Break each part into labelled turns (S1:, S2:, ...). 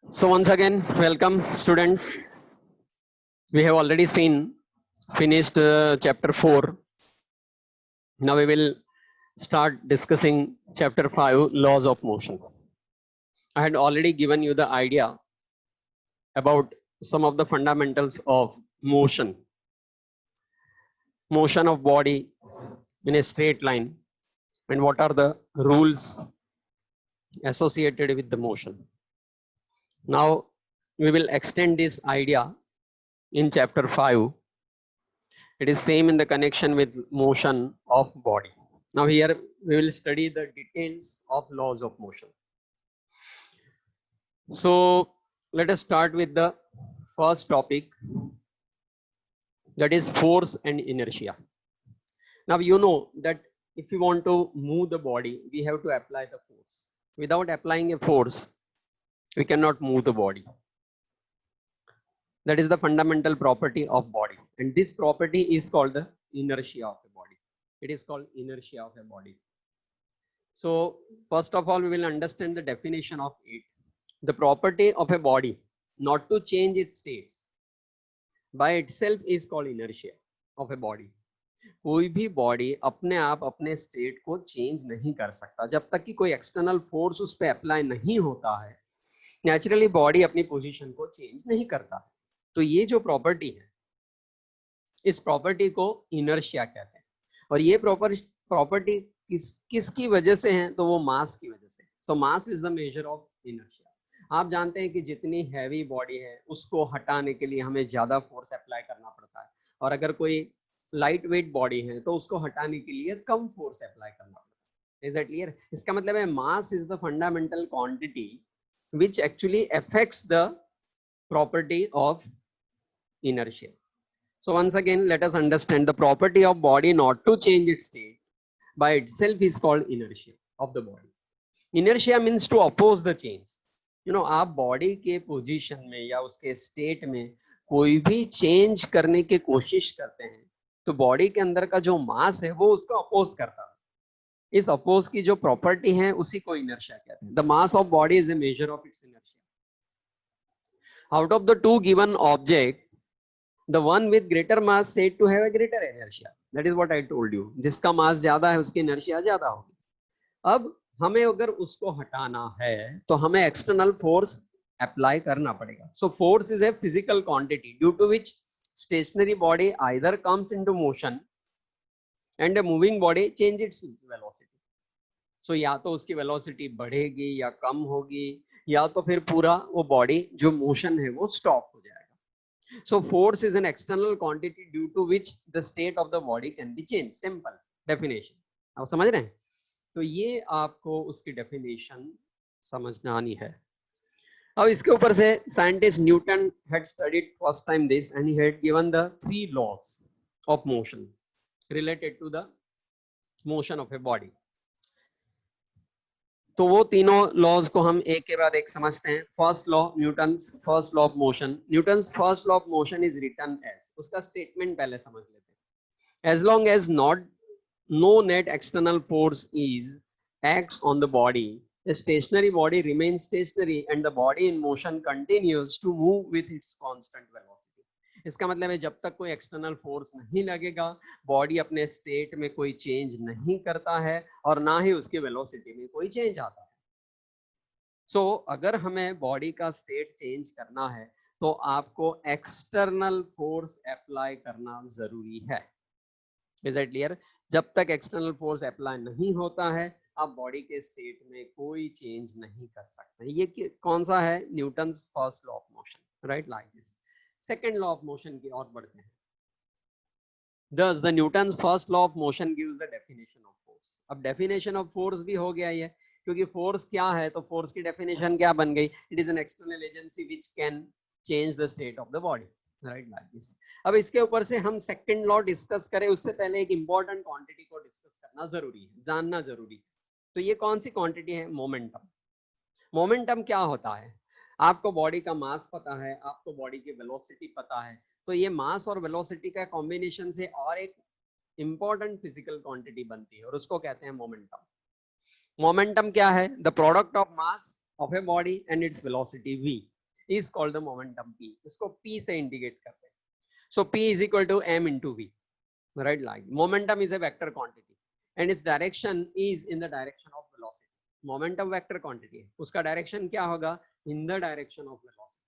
S1: So once again, welcome students. We have already finished chapter 4. Now we will start discussing chapter 5, laws of motion. I had already given you the idea about some of the fundamentals of motion of body in a straight line, and what are the rules associated with the motion. Now we will extend this idea in chapter 5. It is same in the connection with motion of body. Now here we will study the details of laws of motion. So let us start with the first topic, that is force and inertia. Now you know that if you want to move the body, we have to apply the force. Without applying a force, we cannot move the body. That is the fundamental property of body, and this property is called the inertia of a body. It is called inertia of a body. So first of all, we will understand the definition of it. The property of a body not to change its states by itself is called inertia of a body. कोई भी body अपने आप अपने state को change नहीं कर सकता जब तक कि कोई एक्सटर्नल फोर्स उस पर अप्लाई नहीं होता है। नेचुरली बॉडी अपनी पोजीशन को चेंज नहीं करता। तो ये जो प्रॉपर्टी है, इस प्रॉपर्टी को इनर्शिया कहते हैं। और ये प्रॉपर्टी किसकी वजह से है? तो वो मास की वजह से। So mass is the measure of inertia. आप जानते हैं कि जितनी हैवी बॉडी है उसको हटाने के लिए हमें ज्यादा फोर्स अप्लाई करना पड़ता है, और अगर कोई लाइट वेट बॉडी है तो उसको हटाने के लिए कम फोर्स अप्लाई करना पड़ता है। Is it clear? इसका मतलब है मास is the fundamental quantity which actually affects the property of inertia. So once again, let us understand the property of body not to change its state by itself is called inertia of the body. Inertia means to oppose the change. You know, आप body के position में या उसके state में कोई भी change करने की कोशिश करते हैं तो बॉडी के अंदर का जो मास है वो उसको अपोज करता है। इस अपोज की जो प्रॉपर्टी है उसी को इनर्शिया कहते हैं। The mass of body is a measure of its inertia. Out of the two given object, the one with greater mass said to have a greater inertia. That is what I told you. जिसका मास ज्यादा है उसकी inertia ज्यादा होगी। अब हमें अगर उसको हटाना है तो हमें एक्सटर्नल फोर्स अप्लाई करना पड़ेगा। So force is a physical quantity due to which stationary body either comes into motion and a moving body change its velocity. So या तो उसकी वेलोसिटी बढ़ेगी या कम होगी, या तो फिर पूरा वो बॉडी जो मोशन है वो स्टॉप हो जाएगा। So force is an external quantity due to which the state of the body can be changed. Simple definition. आप समझ रहे हैं? तो ये आपको उसकी डेफिनेशन समझनी है। अब इसके ऊपर से scientist Newton had studied first time this and he had given the 3 laws of motion related to the motion of a body. तो वो तीनों लॉज को हम एक के बाद एक समझते हैं। First law, Newton's first law of motion. Newton's first law of motion is written as, उसका स्टेटमेंट पहले समझ लेते हैं। As long as not no net external force is acts on the body, a stationary body remains stationary and the body in motion continues to move with its constant velocity. इसका मतलब है जब तक कोई एक्सटर्नल फोर्स नहीं लगेगा body अपने state में कोई चेंज नहीं करता है और ना ही उसकी वेलोसिटी में कोई चेंज आता है। सो अगर हमें बॉडी का स्टेट चेंज करना है तो आपको एक्सटर्नल फोर्स अप्लाई करना जरूरी है। Is it clear? जब तक एक्सटर्नल फोर्स अप्लाई नहीं होता है आप बॉडी के स्टेट में कोई चेंज नहीं कर सकते। ये कौन सा है? Newton's first law of motion, right? Like this. Second law of motion की और बढ़ते हैं। Thus the Newton's first law of motion gives the definition of force. अब definition of force भी हो गया ये, क्योंकि फोर्स क्या है तो फोर्स की डेफिनेशन क्या बन गई? It is an external agency which can change the state of the body, right? Like this. अब इसके ऊपर से हम सेकंड लॉ डिस्कस करें उससे पहले एक इंपॉर्टेंट क्वांटिटी को डिस्कस करना जरूरी है, जानना जरूरी है। तो ये कौन सी क्वांटिटी है? मोमेंटम। मोमेंटम क्या होता है? आपको बॉडी का मास पता है, आपको बॉडी की वेलोसिटी पता है, तो ये मास और वेलोसिटी का कॉम्बिनेशन से और एक इंपॉर्टेंट फिजिकल क्वांटिटी बनती है और उसको कहते हैं मोमेंटम। मोमेंटम क्या है? The product of mass of a body and its velocity v। is called the momentum p. इसको p से इंडिकेट करते हैं. So p is equal to m into v, right? Like momentum is a vector quantity and its direction is in the direction of velocity. Momentum vector quantity है, उसका direction क्या होगा? In the direction of velocity.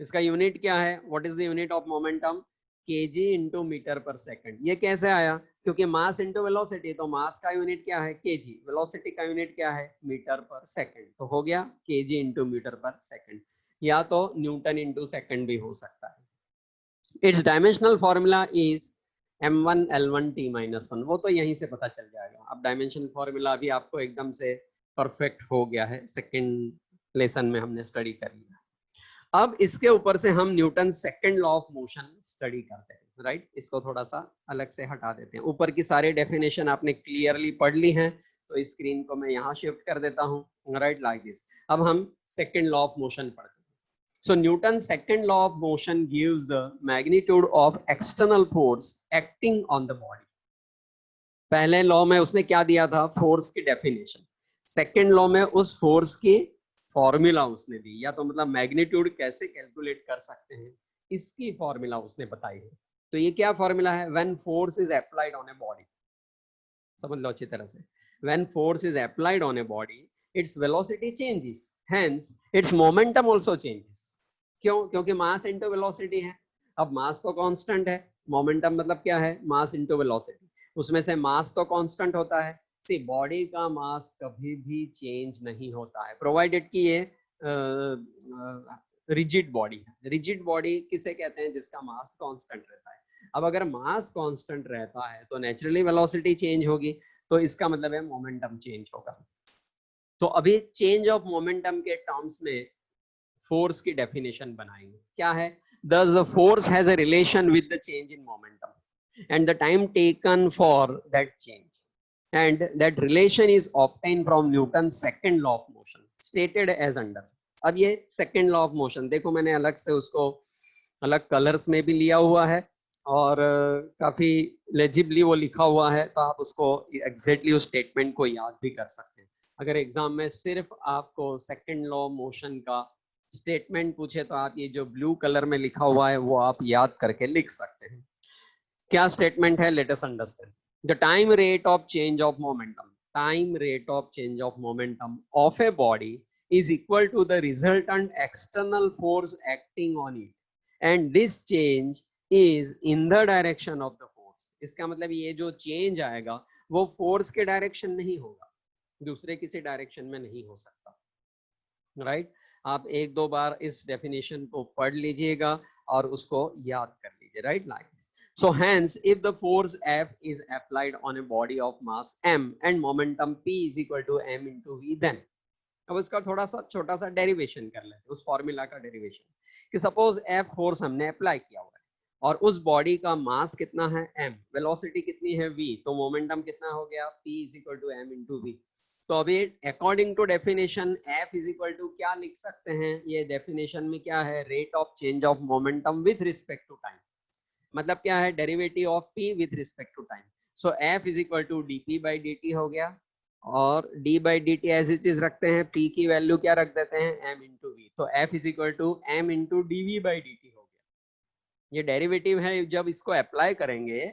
S1: इसका unit क्या है? What is the unit of momentum? kg into metre पर second. ये कैसे आया? क्योंकि मास इंटू वेलोसिटी, तो मास का यूनिट क्या है? kg. वेलोसिटी का यूनिट क्या है? मीटर पर सेकंड. तो हो गया kg इंटू मीटर पर सेकंड, या तो न्यूटन इंटू सेकंड भी हो सकता है. It's dimensional formula is m1 l1 t minus 1. वो तो यहीं से पता चल जाएगा. अब डायमेंशन फॉर्मूला अभी आपको एकदम से परफेक्ट हो गया है, सेकंड लेसन में हमने स्टडी कर लिया. अब इसके ऊपर से हम Newton second law of motion study करते हैं, राइट? इसको थोड़ा सा अलग से हटा देते हैं. ऊपर की सारी डेफिनेशन आपने क्लियरली पढ़ ली हैं, तो स्क्रीन को मैं यहाँ शिफ्ट कर देता हूँ, राइट? Like this. अब हम सेकंड लॉ ऑफ मोशन पढ़ते हैं. So Newton's second law of motion gives the magnitude of external force acting on the body. पहले लॉ में उसने क्या दिया था? फोर्स की डेफिनेशन. सेकंड लॉ में उस फोर्स की फॉर्मूला उसने दी, या तो मतलब मैग्नीट्यूड कैसे कैलकुलेट कर सकते हैं इसकी फॉर्मूला उसने बताई है. तो ये क्या फॉर्मूला है? When force is applied on a body, समझ लो अच्छी तरह से. When force is applied on a body, its velocity changes, hence it's momentum also changes. क्यों? क्योंकि मास इंटू वेलोसिटी है. अब मास तो कांस्टेंट है, मोमेंटम मतलब क्या है? Mass into velocity. उसमें से मास तो कांस्टेंट होता है. सी बॉडी का मास कभी भी चेंज नहीं होता है, प्रोवाइडेड कि ये रिजिड बॉडी है. रिजिड बॉडी किसे कहते हैं? जिसका मास कांस्टेंट रहता है. अब अगर मास कांस्टेंट रहता है तो नेचुरली वेलोसिटी चेंज होगी, तो इसका मतलब है मोमेंटम चेंज होगा. तो अभी चेंज ऑफ मोमेंटम के टर्म्स में फोर्स की डेफिनेशन बनाएंगे. क्या है? Thus the force has a relation with the change in momentum and the time taken for that change, and that relation is obtained from Newton's second law of motion stated as under. अब ये second law of motion देखो, मैंने अलग से उसको अलग colours में भी लिया हुआ है और काफी लेजिबली वो लिखा हुआ है, तो आप उसको एग्जैक्टली उस स्टेटमेंट को याद भी कर सकते हैं. अगर एग्जाम में सिर्फ आपको सेकंड लॉ ऑफ मोशन का स्टेटमेंट पूछे तो आप ये जो ब्लू कलर में लिखा हुआ है वो आप याद करके लिख सकते हैं. क्या स्टेटमेंट है? Let us understand. The time rate of change of momentum, time rate of change of momentum of a body is equal to the resultant external force acting on it, and this change is in the direction of the force. इसका मतलब ये जो change आएगा वो force के direction नहीं होगा, दूसरे किसी डायरेक्शन में नहीं हो सकता, राइट? आप एक दो बार इस डेफिनेशन को पढ़ लीजिएगा और उसको याद कर लीजिए, right? Like this. So hence, if the force F is applied on a body of mass m and momentum p is equal to m into v, then अब उसका थोड़ा सा छोटा सा डेरिवेशन कर लेते हैं, उस फॉर्मूला का डेरिवेशन. कि सपोज F फोर्स हमने अप्लाई किया हुआ है और उस बॉडी का मास कितना है? m, वेलोसिटी कितनी है? v, तो मोमेंटम कितना हो गया? p is equal to m into v. तो अभी according to definition F is equal to क्या लिख सकते हैं? ये डेफिनेशन में क्या है? Rate of change of momentum with respect to time. मतलब क्या है? Derivative of P with respect to time. So F is equal to dp by dt हो गया, और d by dt as it is रखते हैं. P की value क्या रख देते हैं? m into v. तो F is equal to m into dv by dt हो गया. ये डेरिवेटिव है. जब इसको अप्लाई करेंगे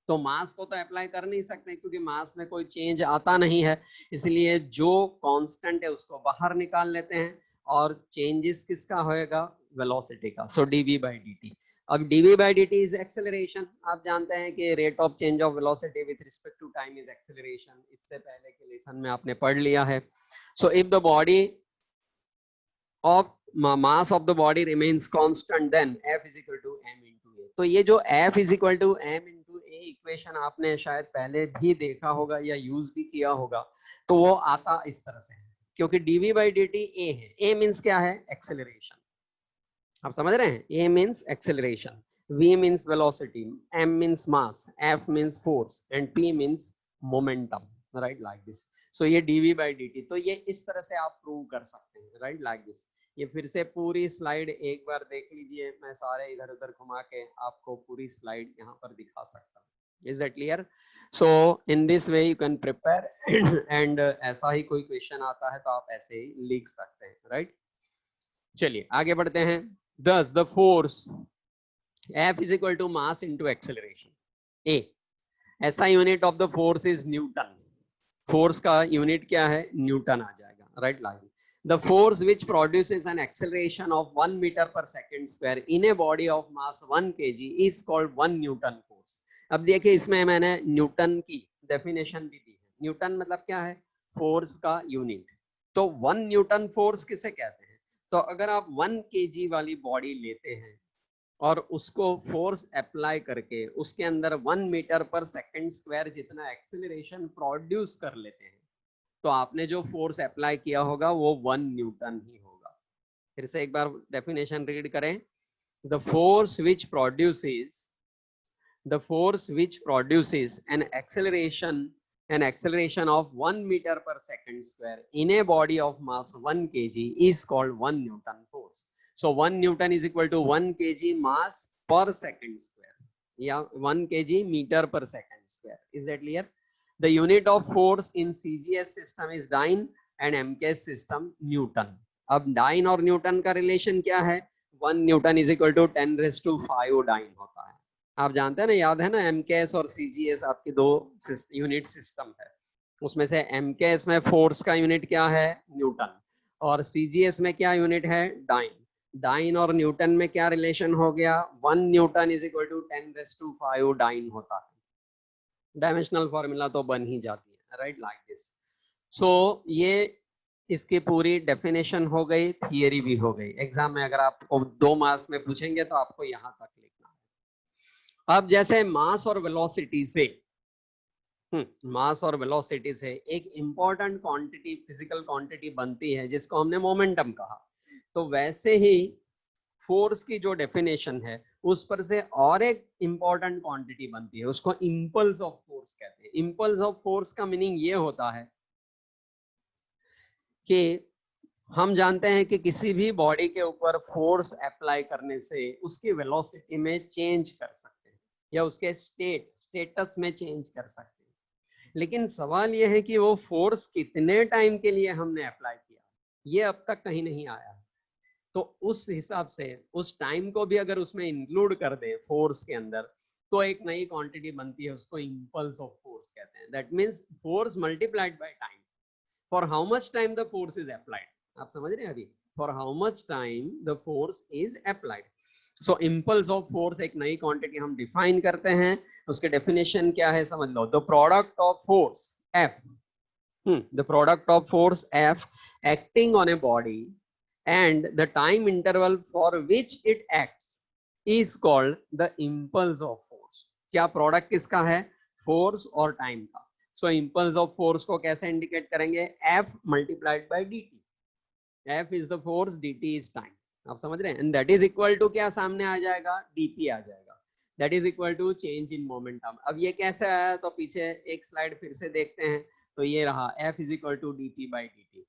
S1: तो मास को तो अप्लाई कर नहीं सकते क्योंकि मास में कोई चेंज आता नहीं है, इसलिए जो कांस्टेंट है उसको बाहर निकाल लेते हैं और चेंजेस किसका होएगा? वेलोसिटी का. So dv by dt. अब dv by dt is acceleration. आप जानते हैं कि rate of change of velocity with respect to time is acceleration. इससे पहले के लेसन में आपने पढ़ लिया है. So if the body of mass of the body remains constant, then f is equal to m into a. तो ये जो f is equal to m into a equation आपने शायद पहले भी देखा होगा या यूज भी किया होगा. तो वो आता इस तरह से है, क्योंकि dv बाई dt a है. a मीन्स क्या है? एक्सेलरेशन. आप समझ रहे हैं? a means acceleration, v means velocity, m means mass, f means force and p means momentum, right? Like this. So ये dv बाई dt. तो ये इस तरह से आप प्रूव कर सकते हैं, राइट? Like this. ये फिर से पूरी स्लाइड एक बार देख लीजिए. मैं सारे इधर उधर घुमा के आपको पूरी स्लाइड यहाँ पर दिखा सकता हूँ. Is that clear? So in this way you can prepare and ऐसा ही कोई क्वेश्चन आता है तो आप ऐसे ही लिख सकते हैं, राइट? चलिए आगे बढ़ते हैं। Thus the force F is equal to mass into acceleration. A SI unit of the force is Newton. Force का यूनिट क्या है? न्यूटन आ जाएगा, right line. The force which produces an acceleration of 1 metre per second square in a body of mass 1 kg is called 1 newton force. अब देखिए इसमें मैंने Newton की डेफिनेशन भी दी है। न्यूटन मतलब क्या है? फोर्स का यूनिट। तो 1 न्यूटन फोर्स किसे कहते हैं? तो अगर आप 1 kg वाली बॉडी लेते हैं और उसको फोर्स अप्लाई करके उसके अंदर 1 मीटर पर सेकंड स्क्वायर जितना एक्सेलरेशन प्रोड्यूस कर लेते हैं, तो आपने जो फोर्स अप्लाई किया होगा वो 1 न्यूटन ही होगा। फिर से एक बार डेफिनेशन रीड करें। The force which produces an acceleration of 1 meter per second square in a body of mass 1 kg is called 1 Newton force. So 1 Newton is equal to 1 kg mass per second square, yeah, 1 kg meter per second square. Is that clear? The unit of force in CGS system is dyne and MKS system Newton. अब dyne और Newton का relation क्या है? 1 Newton is equal to 10⁵ dyne होता है। आप जानते हैं ना, याद है ना, MKS और CGS आपकी दो यूनिट सिस्टम है। उसमें से MKS में फोर्स का यूनिट क्या है? न्यूटन। और CGS में क्या यूनिट है? डाइन। डाइन और न्यूटन में क्या रिलेशन हो गया? 1 newton is equal to 10⁵ dyne होता है। डायमेंशनल फॉर्मूला तो बन ही जाती है, राइट, लाइक दिस। सो ये इसकी पूरी डेफिनेशन हो गई, थियरी भी हो गई। एग्जाम में अगर आपको 2 मार्क्स में पूछेंगे तो आपको यहाँ तक लिखना है। अब जैसे मास और वेलोसिटी से एक इंपॉर्टेंट क्वांटिटी, फिजिकल क्वांटिटी बनती है जिसको हमने मोमेंटम कहा, तो वैसे ही फोर्स की जो डेफिनेशन है उस पर से और एक इंपॉर्टेंट क्वांटिटी बनती है, उसको इंपल्स ऑफ फोर्स कहते हैं। इंपल्स ऑफ फोर्स का मीनिंग ये होता है कि हम जानते हैं कि किसी भी बॉडी के ऊपर फोर्स अप्लाई करने से उसकी वेलोसिटी में चेंज कर सकते हैं या उसके स्टेटस में चेंज कर सकते हैं। लेकिन सवाल यह है कि वो फोर्स कितने टाइम के लिए हमने अप्लाई किया, ये अब तक कहीं नहीं आया। तो उस हिसाब से उस टाइम को भी अगर उसमें इंक्लूड कर दे फोर्स के अंदर, तो एक नई क्वांटिटी बनती है, उसको इंपल्स ऑफ फोर्स कहते हैं। That means force multiplied by time. For how much time the force is applied, आप समझ रहे हैं अभी? For how much time the force is applied. So impulse of force एक नई क्वांटिटी हम डिफाइन करते हैं। उसके डेफिनेशन क्या है समझ लो। The product of force F, the product of force F acting on a body and the time interval for which it acts is called the impulse of force. क्या product किसका है? फोर्स और time का। सो impulse of force को कैसे indicate करेंगे? F multiplied by dt. F is the force, dt is time. आप समझ रहे हैं? And that is equal to क्या सामने आ जाएगा? dp आ जाएगा। That is equal to change in momentum. अब ये कैसे आया? तो पीछे एक स्लाइड फिर से देखते हैं। तो ये रहा F is equal to dp by dt,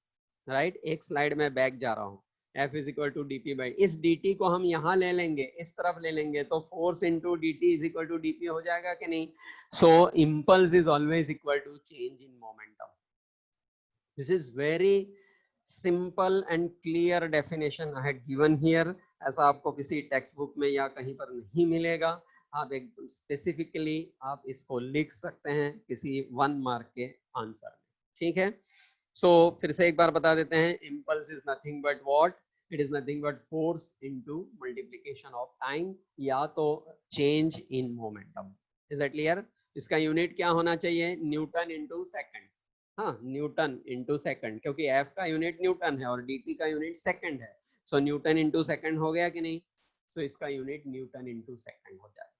S1: right. एक स्लाइड में बैक जा रहा हूँ। F is equal to dp by, इस dt को हम यहाँ ले लेंगे, इस तरफ ले लेंगे, तो force into dt is equal to dp हो जाएगा कि नहीं? So impulse is always equal to change in momentum. This is very simple and clear definition I had given here. ऐसा आपको किसी टेक्स्ट बुक में या कहीं पर नहीं मिलेगा। आप एक स्पेसिफिकली आप इसको लिख सकते हैं किसी 1 मार्क के आंसर में, ठीक है। सो फिर से एक बार बता देते हैं। Impulse is nothing but what? It is nothing but force into multiplication of time, या तो change in momentum. Is that clear? इसका यूनिट क्या होना चाहिए? Newton into second. हाँ, न्यूटन इंटू सेकंड, क्योंकि एफ का यूनिट न्यूटन है और dt का यूनिट सेकंड है। सो न्यूटन इंटू सेकंड हो गया कि नहीं? सो इसका यूनिट न्यूटन इंटू सेकंड हो जाएगा।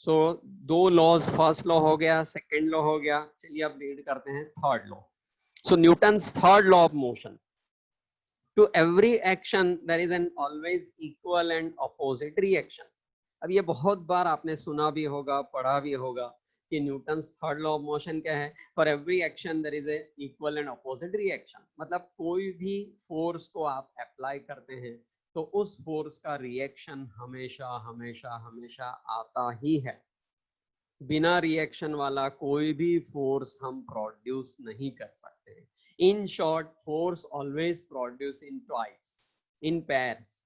S1: सो 2 लॉज, फर्स्ट लॉ हो गया, सेकंड लॉ हो गया। चलिए अब रीड करते हैं third law. So Newton's third law of motion, to every action there is an always equal and opposite reaction. अब ये बहुत बार आपने सुना भी होगा, पढ़ा भी होगा कि Newton's third law of motion क्या है? For every action there is a equal and opposite reaction. मतलब कोई भी फोर्स को आप अप्लाई करते हैं तो उस फोर्स का रिएक्शन हमेशा हमेशा हमेशा आता ही है। बिना रिएक्शन वाला कोई भी फोर्स हम प्रोड्यूस नहीं कर सकते। In short, force always produce in twice. in pairs.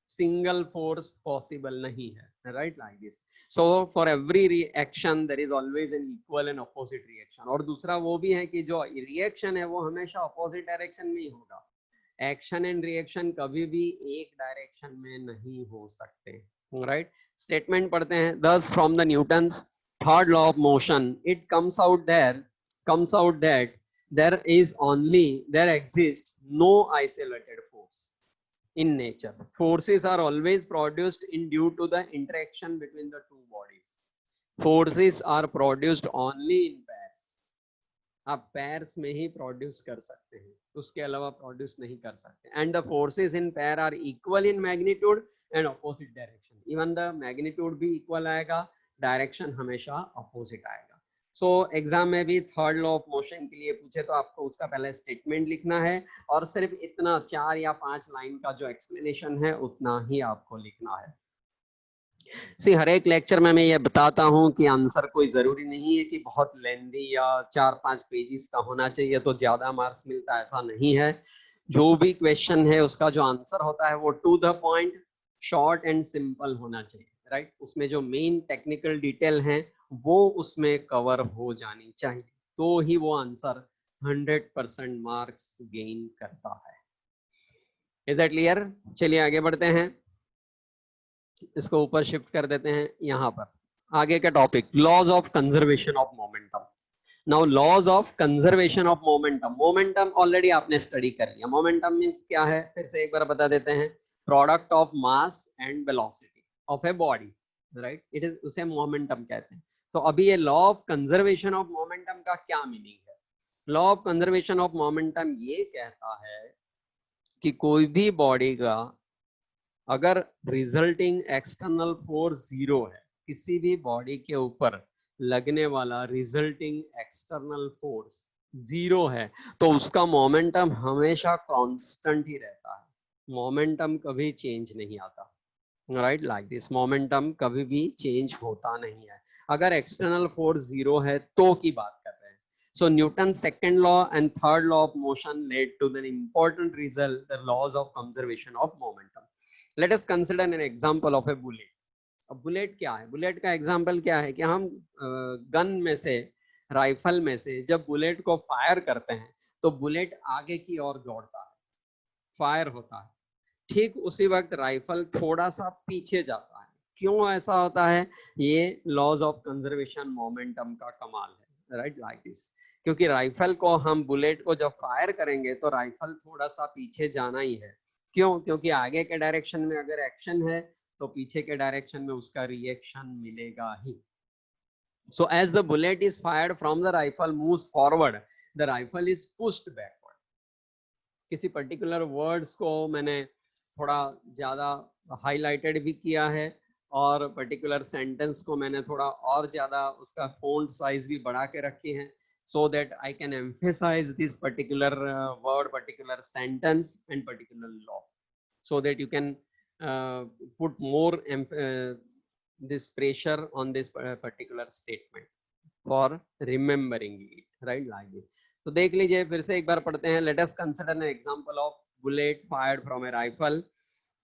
S1: Single force possible नहीं है, right? Like this. So for every reaction there is always an equal and opposite reaction. और दूसरा वो भी है कि जो reaction है वो हमेशा opposite direction में ही होगा. Action and reaction कभी भी एक direction में नहीं हो सकते, right? Statement पढ़ते हैं. Thus from the Newton's third law of motion it comes out that there exists no isolated force in nature. Forces are always produced in due to the interaction between the two bodies. Forces are produced only in pairs. आप pairs में ही produce कर सकते हैं, उसके अलावा produce नहीं कर सकते. And the forces in pair are equal in magnitude and opposite direction. Even the magnitude भी equal आएगा, direction हमेशा opposite आएगा. सो एग्जाम में भी थर्ड लॉ ऑफ मोशन के लिए पूछे तो आपको उसका पहले स्टेटमेंट लिखना है और सिर्फ इतना 4 या 5 लाइन का जो एक्सप्लेनेशन है उतना ही आपको लिखना है. सी हर एक लेक्चर में मैं ये बताता हूँ कि आंसर कोई जरूरी नहीं है कि बहुत लेंदी या 4-5 पेजेस का होना चाहिए तो ज्यादा मार्क्स मिलता है, ऐसा नहीं है. जो भी क्वेश्चन है उसका जो आंसर होता है वो to the point, short and simple होना चाहिए, राइट? उसमें जो मेन टेक्निकल डिटेल है वो उसमें कवर हो जानी चाहिए, तो ही वो आंसर 100% मार्क्स गेन करता है. Is that clear? चलिए आगे बढ़ते हैं, इसको ऊपर शिफ्ट कर देते हैं. यहाँ पर आगे का topic laws of conservation of momentum. Now laws of conservation of momentum. Momentum already आपने स्टडी कर लिया. मोमेंटम मींस क्या है फिर से एक बार बता देते हैं. Product of mass and velocity of a body, right? It is, उसे मोमेंटम कहते हैं. तो अभी ये law of conservation of momentum का क्या मीनिंग है? Law of conservation of momentum ये कहता है कि कोई भी बॉडी का अगर रिजल्टिंग एक्सटर्नल फोर्स 0 है, किसी भी बॉडी के ऊपर लगने वाला रिजल्टिंग एक्सटर्नल फोर्स 0 है, तो उसका मोमेंटम हमेशा कांस्टेंट ही रहता है. मोमेंटम कभी चेंज नहीं आता, राइट? Like this. मोमेंटम कभी भी चेंज होता नहीं है अगर एक्सटर्नल फोर्स 0 है तो की बात कर रहे हैं. So Newton's second law and third law of motion led to the important result, the laws of conservation of momentum. Let us consider an example of a bullet. अब बुलेट क्या है? बुलेट का एग्जाम्पल क्या है कि हम gun में से, राइफल में से जब बुलेट को फायर करते हैं तो बुलेट आगे की ओर दौड़ता है, फायर होता है. ठीक उसी वक्त राइफल थोड़ा सा पीछे जाता है. क्यों ऐसा होता है? ये लॉज ऑफ कंजर्वेशन मोमेंटम का कमाल है, राइट? Like this. क्योंकि राइफल को हम बुलेट को जब फायर करेंगे तो राइफल थोड़ा सा पीछे जाना ही है. क्यों? क्योंकि आगे के डायरेक्शन में अगर एक्शन है तो पीछे के डायरेक्शन में उसका रिएक्शन मिलेगा ही. So as the bullet is fired from the rifle moves forward, the rifle is pushed backward. किसी पर्टिकुलर वर्ड्स को मैंने थोड़ा ज्यादा हाईलाइटेड भी किया है और पर्टिकुलर सेंटेंस को मैंने थोड़ा और ज्यादा उसका फॉन्ट साइज भी बढ़ा के रखी है, so that I can emphasize this particular word, particular sentence and particular law, so that you can put more this pressure on this particular statement for remembering it, right? Like this. तो देख लीजिए फिर से एक बार पढ़ते हैं. Let us consider an example of bullet fired from a rifle.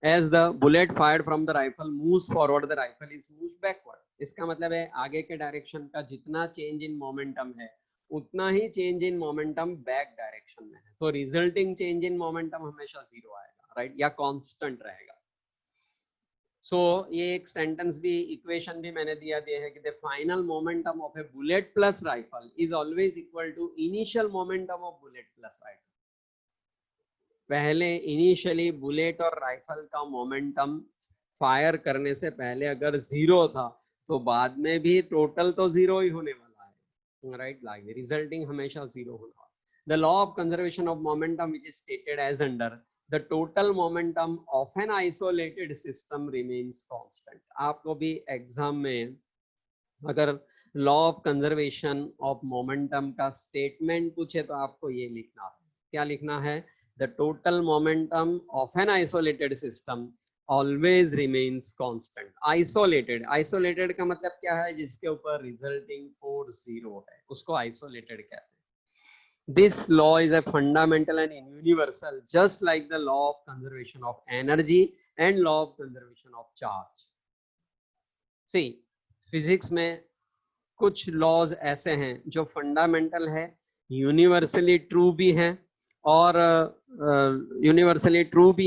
S1: As the bullet fired from the rifle moves forward, the rifle is moved backward. इसका मतलब है आगे के डायरेक्शन का जितना चेंज इन मोमेंटम है उतना ही change in momentum back direction में है. तो रिजल्टिंग चेंज इन मोमेंटम हमेशा 0 आएगा, राइट? या कांस्टेंट रहेगा. सो ये एक सेंटेंस भी, इक्वेशन भी मैंने दिया है कि the final momentum of a bullet plus rifle is always equal to initial momentum of bullet plus rifle. पहले इनिशियली बुलेट और राइफल का मोमेंटम फायर करने से पहले अगर 0 था तो बाद में भी टोटल तो 0 ही होने वाला है, राइट? लाइक रिजल्टिंग हमेशा 0 होना. The law of conservation of momentum which is stated as under the total momentum of an isolated system remains constant. आपको भी एग्जाम में अगर law of conservation of momentum का स्टेटमेंट पूछे तो आपको ये लिखना है. क्या लिखना है? The total momentum of an isolated system always remains constant. Isolated, isolated का मतलब क्या है? जिसके ऊपर resulting force 0 है उसको isolated कहते हैं. This law is a fundamental and universal, just like the law of conservation of energy and law of conservation of charge. See, physics में कुछ लॉज ऐसे हैं जो फंडामेंटल है, यूनिवर्सली ट्रू भी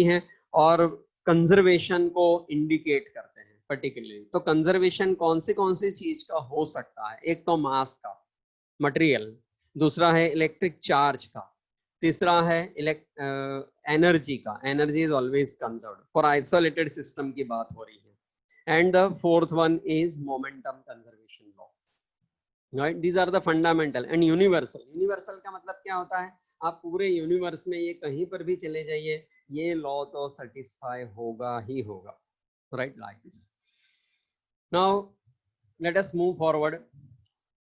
S1: हैं और कंजर्वेशन को इंडिकेट करते हैं पर्टिकुलरली। तो कंजर्वेशन कौन सी चीज का हो सकता है? एक तो मास का, मटेरियल, दूसरा है इलेक्ट्रिक चार्ज का, तीसरा है एनर्जी का। Energy is always conserved for isolated system की बात हो रही है। And the fourth one is momentum conservation law, right? These are the fundamental and universal. Universal का मतलब क्या होता है? आप पूरे यूनिवर्स में ये कहीं पर भी चले जाइए, ये लॉ तो सेटिस्फाई होगा ही होगा, right? Like this. Now let us move forward.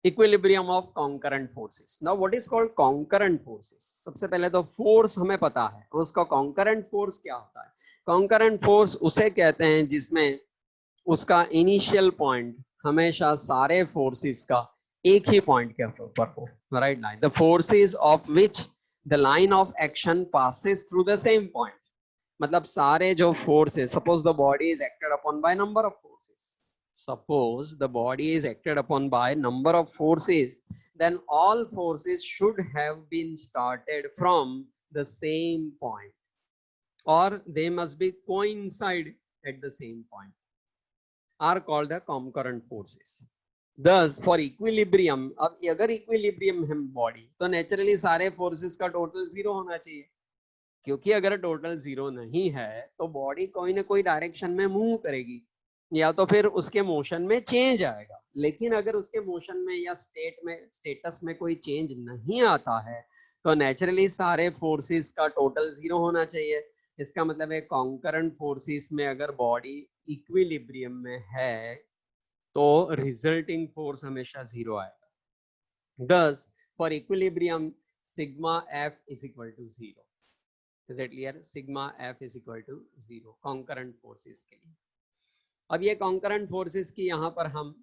S1: Equilibrium of concurrent forces. Now what is called concurrent forces? सबसे पहले तो फोर्स हमें पता है, उसका कॉन्करेंट फोर्स क्या होता है? कॉन्करेंट फोर्स उसे कहते हैं जिसमें उसका इनिशियल पॉइंट हमेशा सारे फोर्सेस का एक ही पॉइंट के ऊपर हो, right? Like the forces of which the line of action passes through the same point. मतलब सारे जो forces, suppose the body is acted upon by number of forces, suppose the body is acted upon by number of forces, then all forces should have been started from the same point, or they must be coincide at the same point, are called the concurrent forces. Thus for equilibrium, अब अगर equilibrium है body, तो naturally सारे forces का total zero होना चाहिए, क्योंकि अगर टोटल जीरो नहीं है तो बॉडी कोई ना कोई डायरेक्शन में मूव करेगी, या तो फिर उसके मोशन में चेंज आएगा। लेकिन अगर उसके मोशन में या स्टेटस में कोई चेंज नहीं आता है तो नेचुरली सारे फोर्सेस का टोटल जीरो होना चाहिए। इसका मतलब है कॉन्करेंट फोर्सेस में अगर बॉडी इक्विलिब्रियम में है तो रिजल्टिंग फोर्स हमेशा जीरो आएगा। Thus for equilibrium sigma F is equal to zero. Is it clear? Sigma F is equal to 0 concurrent forces के लिए। अब ये concurrent forces की यहाँ पर हम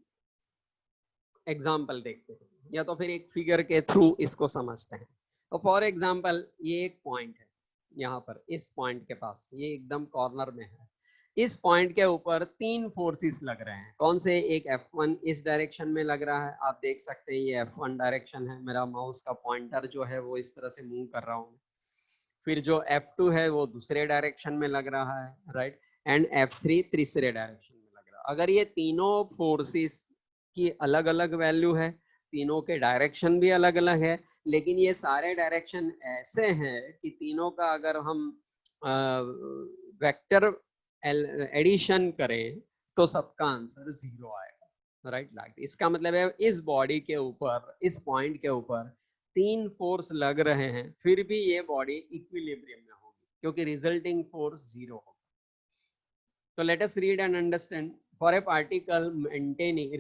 S1: एग्जाम्पल देखते हैं, या तो फिर एक फिगर के थ्रू इसको समझते हैं। तो फॉर एग्जाम्पल ये एक पॉइंट है, यहाँ पर इस पॉइंट के पास, ये एकदम कॉर्नर में है। इस पॉइंट के ऊपर तीन फोर्सेस लग रहे हैं। कौन से? एक F1 इस डायरेक्शन में लग रहा है, आप देख सकते हैं ये F1 डायरेक्शन है। मेरा माउस का पॉइंटर जो है वो इस तरह से मूव कर रहा हूँ। फिर जो F2 है वो दूसरे डायरेक्शन में लग रहा है, राइट? एंड F3 तीसरे डायरेक्शन में लग रहा है। अगर ये तीनों फोर्सेस की अलग अलग वैल्यू है, तीनों के डायरेक्शन भी अलग अलग है, लेकिन ये सारे डायरेक्शन ऐसे हैं कि तीनों का अगर हम वेक्टर एडिशन करें तो सबका आंसर जीरो आएगा, राइट? लाइक इसका मतलब है इस बॉडी के ऊपर, इस पॉइंट के ऊपर तीन फोर्स लग रहे हैं, फिर भी ये बॉडी इक्विलिब्रियम में होगी क्योंकि रिजल्टिंग फोर्स जीरो होगा। तो let us read and understand. For a particle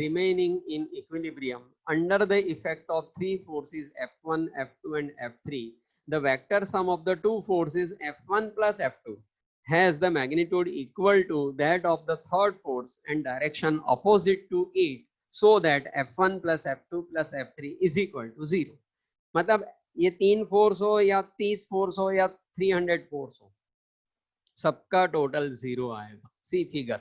S1: remaining in equilibrium under the effect of three forces F1, F2 and F3, the vector sum of the two forces F1 plus F2 has the magnitude equal to that of the third force and direction opposite to it, so that F1 plus F2 plus F3 is equal to 0। मतलब ये तीन force हो या 30 force हो या 300 force हो, सबका total zero आएगा। See figure,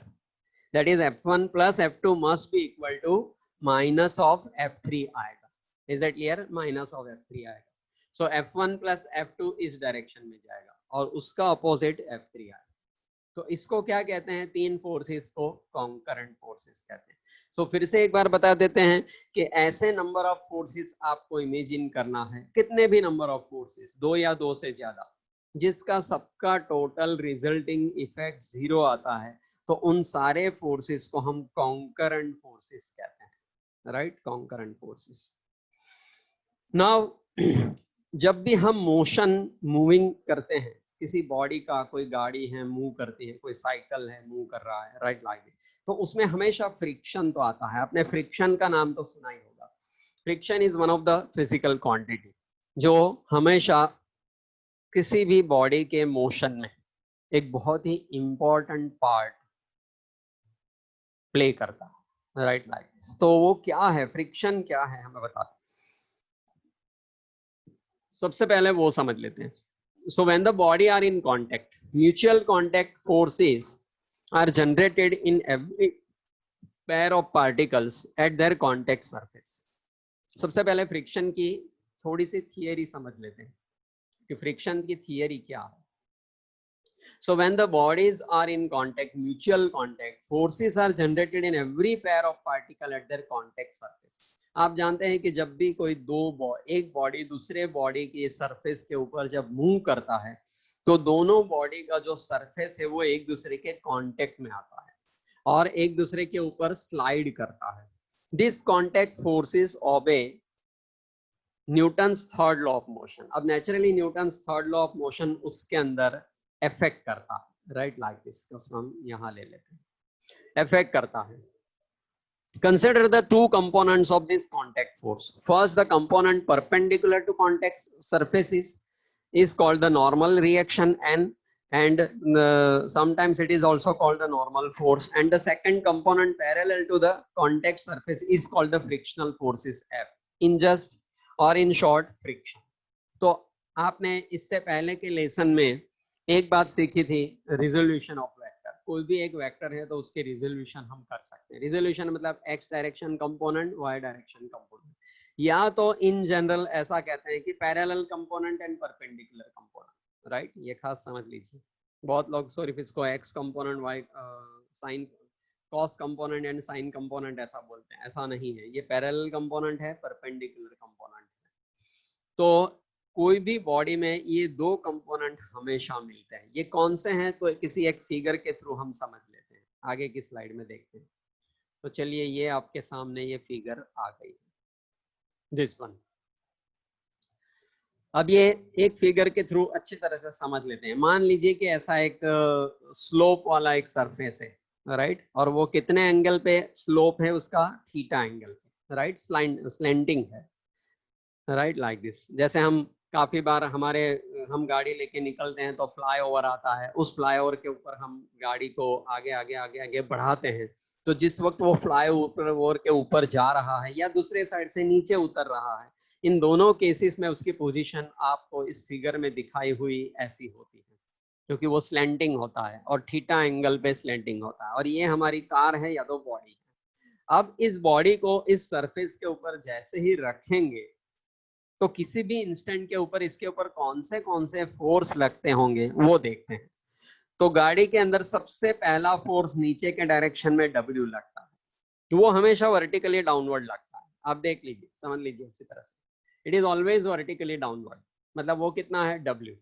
S1: that is F1 plus F2 must be equal to minus of F3 आएगा। Is that clear? Minus of F3 आएगा। सो F1 प्लस F2 इस डायरेक्शन में जाएगा और उसका अपोजिट F3 आएगा। तो इसको क्या कहते हैं? तीन फोर्सेस को कॉन्करेंट फोर्सेस कहते हैं। सो फिर से एक बार बता देते हैं कि ऐसे नंबर ऑफ फोर्सेस आपको इमेजिन करना है, कितने भी नंबर ऑफ फोर्सेस, दो या दो से ज्यादा, जिसका सबका टोटल रिजल्टिंग इफेक्ट जीरो आता है, तो उन सारे फोर्सेस को हम कॉन्करेंट फोर्सेस कहते हैं, राइट? Concurrent forces. नाउ जब भी हम मोशन मूविंग करते हैं, किसी बॉडी का, कोई गाड़ी है मूव करती है, कोई साइकिल है मूव कर रहा है, राइट? लाइक तो उसमें हमेशा फ्रिक्शन तो आता है। आपने फ्रिक्शन का नाम तो सुना ही होगा। Friction is one of the physical quantity जो हमेशा किसी भी बॉडी के मोशन में एक बहुत ही इंपॉर्टेंट पार्ट प्ले करता है, राइट? लाइक तो वो क्या है, फ्रिक्शन क्या है, हमें बता। सबसे पहले वो समझ लेते हैं. So when the body are in contact, mutual contact forces are generated in every pair of particles at their contact surface. सबसे पहले फ्रिक्शन की थोड़ी सी थियरी समझ लेते हैं कि फ्रिक्शन की थियरी क्या है. So when the bodies are in contact, mutual contact, forces are generated in every pair of particle at their contact surface. आप जानते हैं कि जब भी कोई एक बॉडी दूसरे बॉडी की सरफेस के ऊपर जब मूव करता है तो दोनों बॉडी का जो सरफेस है वो एक दूसरे के कांटेक्ट में आता है और एक दूसरे के ऊपर स्लाइड करता है. This contact forces obey Newton's third law of motion. अब naturally Newton's third law of motion उसके अंदर इफेक्ट करता है, राइट, लाइक दिस. तो हम यहाँ ले लेते हैं, इफेक्ट करता है. Consider the two components of this contact force. First, the component perpendicular to contact surfaces is called the normal reaction and sometimes it is also called the normal force. And the second component parallel to the contact surface is called the frictional forces F. In just or in short, friction. तो आपने इससे पहले के lesson में एक बात सीखी थी, रिजोल्यूशन ऑफ वेक्टर. कोई भी एक वेक्टर है तो उसके रिजोल्यूशन हम कर सकते हैं. रिजोल्यूशन मतलब X direction component, Y direction component, या तो इन जनरल ऐसा कहते हैं कि parallel component and perpendicular component, right. ये खास समझ लीजिए. बहुत लोग सिर्फ इसको X component, Y sine cos component and sine component ऐसा बोलते हैं. ऐसा नहीं है, ये पैरेलल कंपोनेंट है, परपेंडिकुलर कंपोनेंट है. तो कोई भी बॉडी में ये दो कंपोनेंट हमेशा मिलते हैं. ये कौन से हैं तो किसी एक फिगर के थ्रू हम समझ लेते हैं. आगे की स्लाइड में देखते हैं. तो चलिए, ये आपके सामने ये फिगर आ गई है, दिस वन. अब ये एक फिगर के थ्रू अच्छी तरह से समझ लेते हैं. मान लीजिए कि ऐसा एक स्लोप वाला एक सरफेस है, राइट, और वो कितने एंगल पे स्लोप है उसका, थीटा एंगल पे, राइट, स्लैंटिंग है, राइट, लाइक दिस. जैसे हम काफी बार हम गाड़ी लेके निकलते हैं तो फ्लाईओवर आता है, उस फ्लाईओवर के ऊपर हम गाड़ी को आगे आगे आगे आगे बढ़ाते हैं. तो जिस वक्त वो फ्लाईओवर के ऊपर जा रहा है या दूसरे साइड से नीचे उतर रहा है, इन दोनों केसेस में उसकी पोजीशन आपको इस फिगर में दिखाई हुई ऐसी होती है, क्योंकि वो स्लैंटिंग होता है और थीटा एंगल पे स्लैंटिंग होता है. और ये हमारी कार है या तो बॉडी है. अब इस बॉडी को इस सरफेस के ऊपर जैसे ही रखेंगे तो किसी भी इंस्टेंट के ऊपर इसके ऊपर कौन से फोर्स लगते होंगे वो देखते हैं. तो गाड़ी के अंदर सबसे पहला फोर्स नीचे के डायरेक्शन में W लगता है, वो हमेशा वर्टिकली डाउनवर्ड लगता है. आप देख लीजिए, समझ लीजिए अच्छी तरह से. It is always vertically downward, मतलब वो कितना है, W.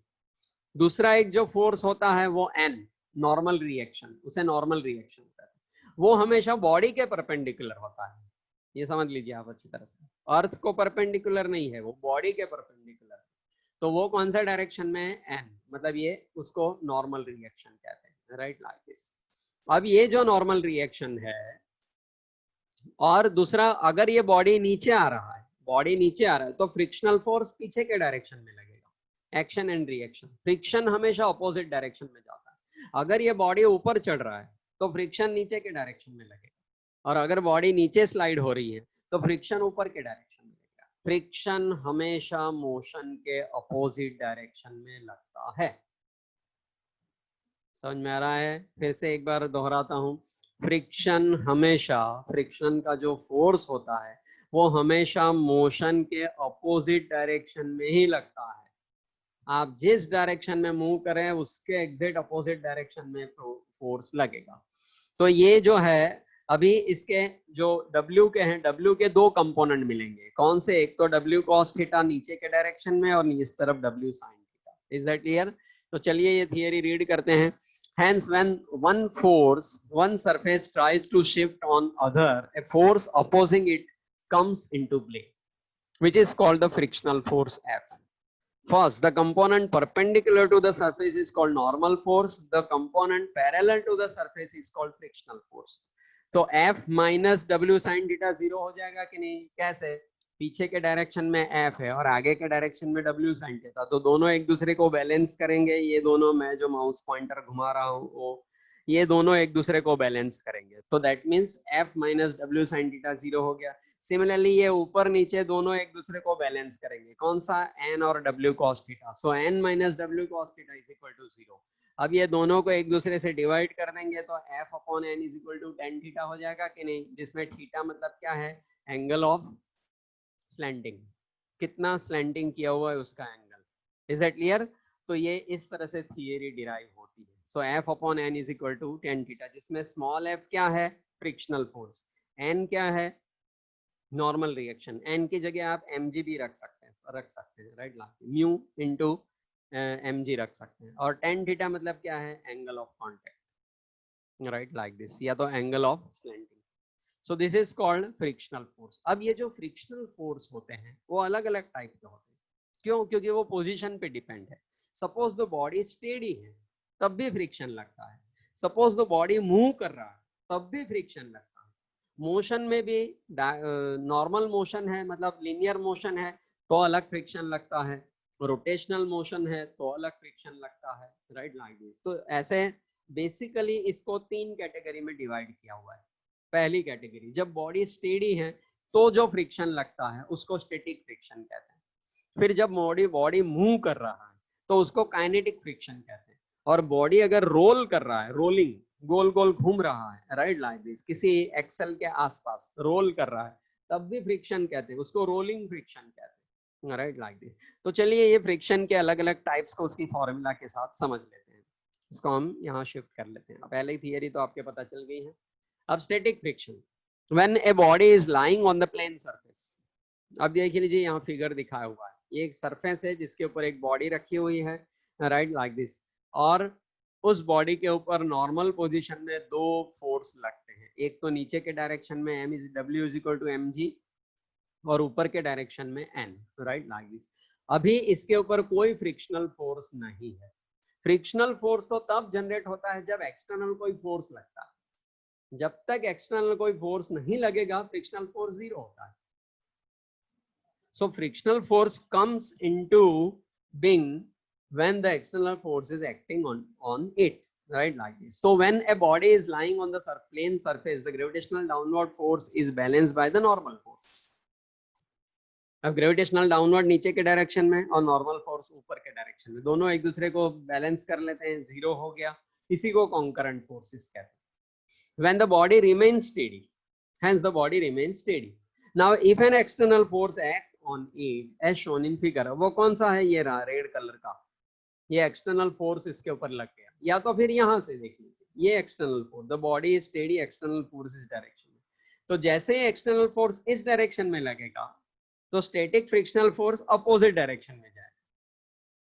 S1: दूसरा एक जो फोर्स होता है वो N, नॉर्मल रिएक्शन, उसे नॉर्मल रिएक्शन कहते हैं. वो हमेशा बॉडी के परपेंडिकुलर होता है. ये समझ लीजिए आप अच्छी तरह से. अर्थ को परपेंडिकुलर नहीं है, वो बॉडी के परपेंडिकुलर. तो वो कौन सा डायरेक्शन में है, एन, मतलब ये उसको नॉर्मल रिएक्शन कहते हैं, राइट, लाइक दिस. अब ये जो नॉर्मल रिएक्शन है, और दूसरा अगर ये बॉडी नीचे आ रहा है, तो फ्रिक्शनल फोर्स पीछे के डायरेक्शन में लगेगा. एक्शन एंड रिएक्शन, फ्रिक्शन हमेशा अपोजिट डायरेक्शन में जाता है. अगर ये बॉडी ऊपर चढ़ रहा है तो फ्रिक्शन नीचे के डायरेक्शन में लगेगा, और अगर बॉडी नीचे स्लाइड हो रही है तो फ्रिक्शन ऊपर के डायरेक्शन में लगेगा. फ्रिक्शन हमेशा मोशन के अपोजिट डायरेक्शन में लगता है. समझ में आ रहा है? फिर से एक बार दोहराता हूं. फ्रिक्शन का जो फोर्स होता है वो हमेशा मोशन के अपोजिट डायरेक्शन में ही लगता है. आप जिस डायरेक्शन में मूव करें उसके एग्जैक्ट अपोजिट डायरेक्शन में फोर्स लगेगा. तो ये जो है, अभी इसके जो W के हैं, W के दो कंपोनेंट मिलेंगे. कौन से? एक तो W cos थीटा नीचे के डायरेक्शन में और इस तरफ W sin theta. Is that clear? तो चलिए ये थियरी रीड करते हैं. Hence when one surface tries to shift on other, a force opposing it comes into play, which is called the frictional force F. First, the component perpendicular to the surface is called normal force. The component parallel to the surface is called frictional force. तो F minus W sine theta 0 हो जाएगा कि नहीं? कैसे? पीछे के direction में F है और आगे के डायरेक्शन में W साइन थीटा, तो दोनों एक दूसरे को बैलेंस करेंगे. ये दोनों, मैं जो माउस पॉइंटर घुमा रहा हूँ वो, ये दोनों एक दूसरे को बैलेंस करेंगे. तो that means F minus W sine theta 0 हो गया. सिमिलरली ये ऊपर नीचे दोनों एक दूसरे को बैलेंस करेंगे, कौन सा, n और w cos theta, so n minus w cos theta is equal to 0। अब ये दोनों को एक दूसरे से डिवाइड कर देंगे तो f upon n is equal to tan theta हो जाएगा कि नहीं, जिसमें थीटा मतलब क्या है, एंगल ऑफ स्लैंटिंग, कितना स्लैंटिंग किया हुआ है उसका एंगल। Is that clear? तो ये इस तरह से थियरी डिराइव होती है। So f upon n is equal to tan theta, जिसमें स्मॉल f क्या है, फ्रिक्शनल फोर्स, n क्या है, नॉर्मल रिएक्शन, n की जगह आप mg भी रख सकते हैं, राइट, म्यू इनटू mg रख सकते हैं, और tan थीटा मतलब क्या है, angle of contact, right, like this, या तो angle of slanting. So this is called frictional force. अब ये जो फ्रिक्शनल फोर्स होते हैं वो अलग अलग टाइप के होते हैं, क्यों, क्योंकि वो पोजीशन पे डिपेंड है। सपोज द बॉडी स्टेडी है तब भी फ्रिक्शन लगता है, सपोज द बॉडी मूव कर रहा है तब भी फ्रिक्शन लगता है, मोशन में भी नॉर्मल मोशन है मतलब लीनियर मोशन है तो अलग फ्रिक्शन लगता है, रोटेशनल मोशन है तो अलग फ्रिक्शन लगता है, राइट, लाइक दिस। तो ऐसे बेसिकली इसको 3 कैटेगरी में डिवाइड किया हुआ है। पहली कैटेगरी, जब बॉडी स्टेडी है तो जो फ्रिक्शन लगता है उसको स्टैटिक फ्रिक्शन कहते हैं। फिर जब बॉडी मूव कर रहा है तो उसको काइनेटिक फ्रिक्शन कहते हैं, और बॉडी अगर रोल कर रहा है, रोलिंग, गोल गोल घूम रहा है, राइट, लाइक दिस, किसी एक्सेल के आसपास रोल कर रहा है तब भी फ्रिक्शन कहते हैं, उसको रोलिंग फ्रिक्शन कहते हैं, राइट, लाइक दिस। तो चलिए ये फ्रिक्शन के अलग अलग टाइप्स को उसकी फॉर्मूला के साथ समझ लेते हैं, इसको हम यहाँ शिफ्ट कर लेते हैं। पहले ही थियरी तो आपके पता चल गई है। अब static friction, when a body is lying on the plane surface. अब देख लीजिए यहाँ फिगर दिखाया हुआ है, ये एक सरफेस है जिसके ऊपर एक बॉडी रखी हुई है, राइट, लाइक दिस, और उस बॉडी के ऊपर नॉर्मल पोजीशन में 2 फोर्स लगते हैं, एक तो नीचे के डायरेक्शन में m is w is equal to mg, और ऊपर के डायरेक्शन में n, राइट, लाइक दिस। अभी इसके ऊपर कोई फ्रिक्शनल फोर्स नहीं है। फ्रिक्शनल फोर्स तो तब जनरेट होता है जब एक्सटर्नल कोई फोर्स लगता है, जब तक एक्सटर्नल कोई फोर्स नहीं लगेगा फ्रिक्शनल फोर्स 0 होता है। So frictional force comes into being when the external force is acting on it, right, like this. So when a body is lying on the plane surface, the gravitational downward force is balanced by the normal force. अब gravitational downward नीचे के direction में और normal force ऊपर के direction में, दोनों एक दूसरे को बैलेंस कर लेते हैं, 0 हो गया, इसी को कॉन्करेंट फोर्सेस कहते हैं। When the body remains steady, hence the body remains steady. Now if an external force acts on it as shown in figure, वो कौन सा है, ये रहा रेड कलर का, ये एक्सटर्नल फोर्स इसके ऊपर लग गया, या तो फिर यहाँ से देख लीजिए, ये external force, the body is steady, external force इस डायरेक्शन में, तो जैसे ही एक्सटर्नल फोर्स इस डायरेक्शन में लगेगा तो static frictional force opposite direction में जाएगा।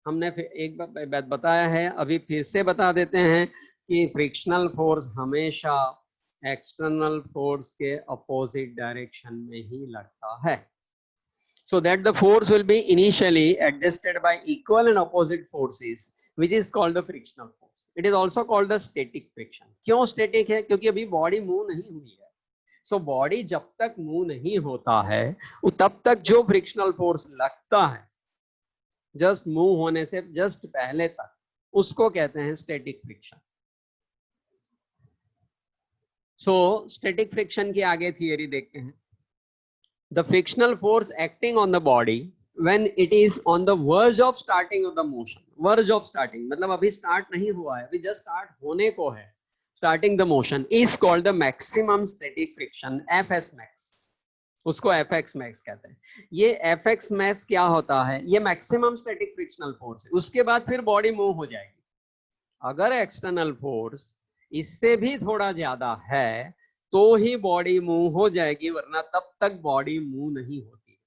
S1: हमने एक बात बताया है, अभी फिर से बता देते हैं कि फ्रिक्शनल फोर्स हमेशा एक्सटर्नल फोर्स के अपोजिट डायरेक्शन में ही लगता है, so that the force will be initially adjusted by equal and opposite forces, which is called the frictional force. It is also called the static friction. क्यों static है, क्योंकि अभी body move नहीं हुई है। सो बॉडी जब तक move नहीं होता है तब तक जो फ्रिक्शनल फोर्स लगता है जस्ट मूव होने से जस्ट पहले तक, उसको कहते हैं static friction. So static friction की आगे थियरी देखते हैं। The frictional force acting on the body when it is on the verge of starting of the motion, verge of starting मतलब अभी स्टार्ट नहीं हुआ है, अभी जस्ट स्टार्ट होने को है, starting the motion, is called the maximum static friction, fs max, उसको fx max कहते हैं। ये fx max क्या होता है, ये मैक्सिमम स्टैटिक फ्रिक्शनल फोर्स है, उसके बाद फिर बॉडी मूव हो जाएगी। अगर एक्सटर्नल फोर्स इससे भी थोड़ा ज्यादा है तो ही बॉडी मूव हो जाएगी, वरना तब तक बॉडी मूव नहीं होती।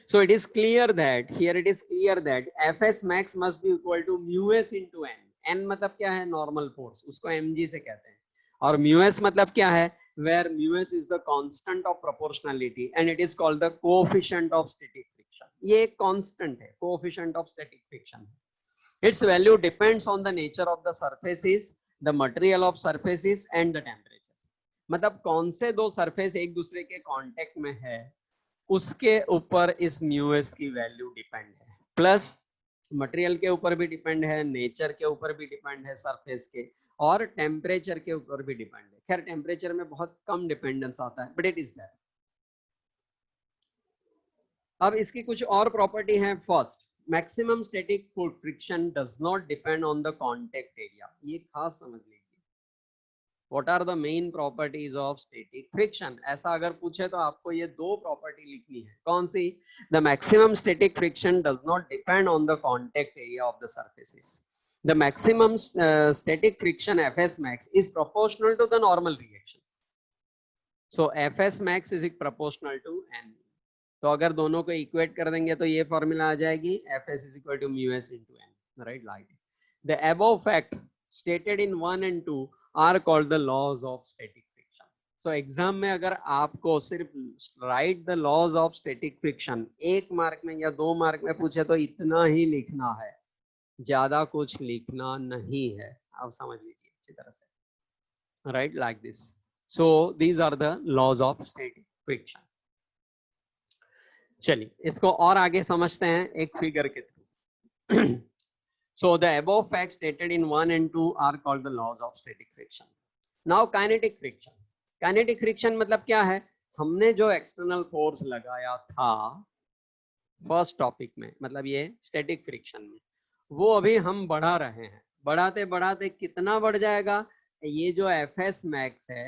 S1: So it is clear that here it is clear that Fs max must be equal to mu s into n. n मतलब क्या है, नॉर्मल फोर्स, उसको mg से कहते हैं, और mu s मतलब क्या है, where mu s is the constant of proportionality and it is called the coefficient of static friction. ये एक constant है, coefficient of static friction. Its value depends on the nature of the surfaces, the material of surfaces and the temperature. मतलब कौन से दो surface एक दूसरे के कांटेक्ट में है उसके ऊपर इस म्यू एस की वैल्यू डिपेंड है, प्लस मटेरियल के ऊपर भी डिपेंड है, नेचर के ऊपर भी डिपेंड है, सरफेस के, और टेम्परेचर के ऊपर भी डिपेंड है। खैर टेम्परेचर में बहुत कम डिपेंडेंस आता है, बट इट इज दैट। अब इसकी कुछ और प्रॉपर्टी है। First, maximum static friction does not depend on the contact area. ये खास समझ लीजिए। What are the main properties of static friction? ऐसा अगर पूछे तो आपको ये दो प्रॉपर्टी लिखनी है। कौन सी? The maximum static friction does not depend on the contact area of the surfaces. The maximum static friction Fs max is proportional to the normal reaction. So Fs max is proportional to n. तो अगर दोनों को equate कर देंगे तो ये formula आ जाएगी Fs is equal to mu s into n. Right, like it. The above fact stated in 1 and 2 are called the laws of static friction. So exam में अगर आपको सिर्फ write the laws of static friction 1 mark में या 2 mark में पूछे तो इतना ही लिखना है, ज्यादा कुछ लिखना नहीं है। आप समझ लीजिए अच्छी तरह से। Right, like this. So these are the laws of static friction. चलिए इसको और आगे समझते हैं एक फिगर के through. So the above facts stated in 1 and 2 are called the laws of static friction. Now kinetic friction. Kinetic friction मतलब क्या है? हमने जो एक्सटर्नल फोर्स लगाया था फर्स्ट टॉपिक में, मतलब ये स्टैटिक फ्रिक्शन में, वो अभी हम बढ़ा रहे हैं। बढ़ाते बढ़ाते कितना बढ़ जाएगा? ये जो Fs max है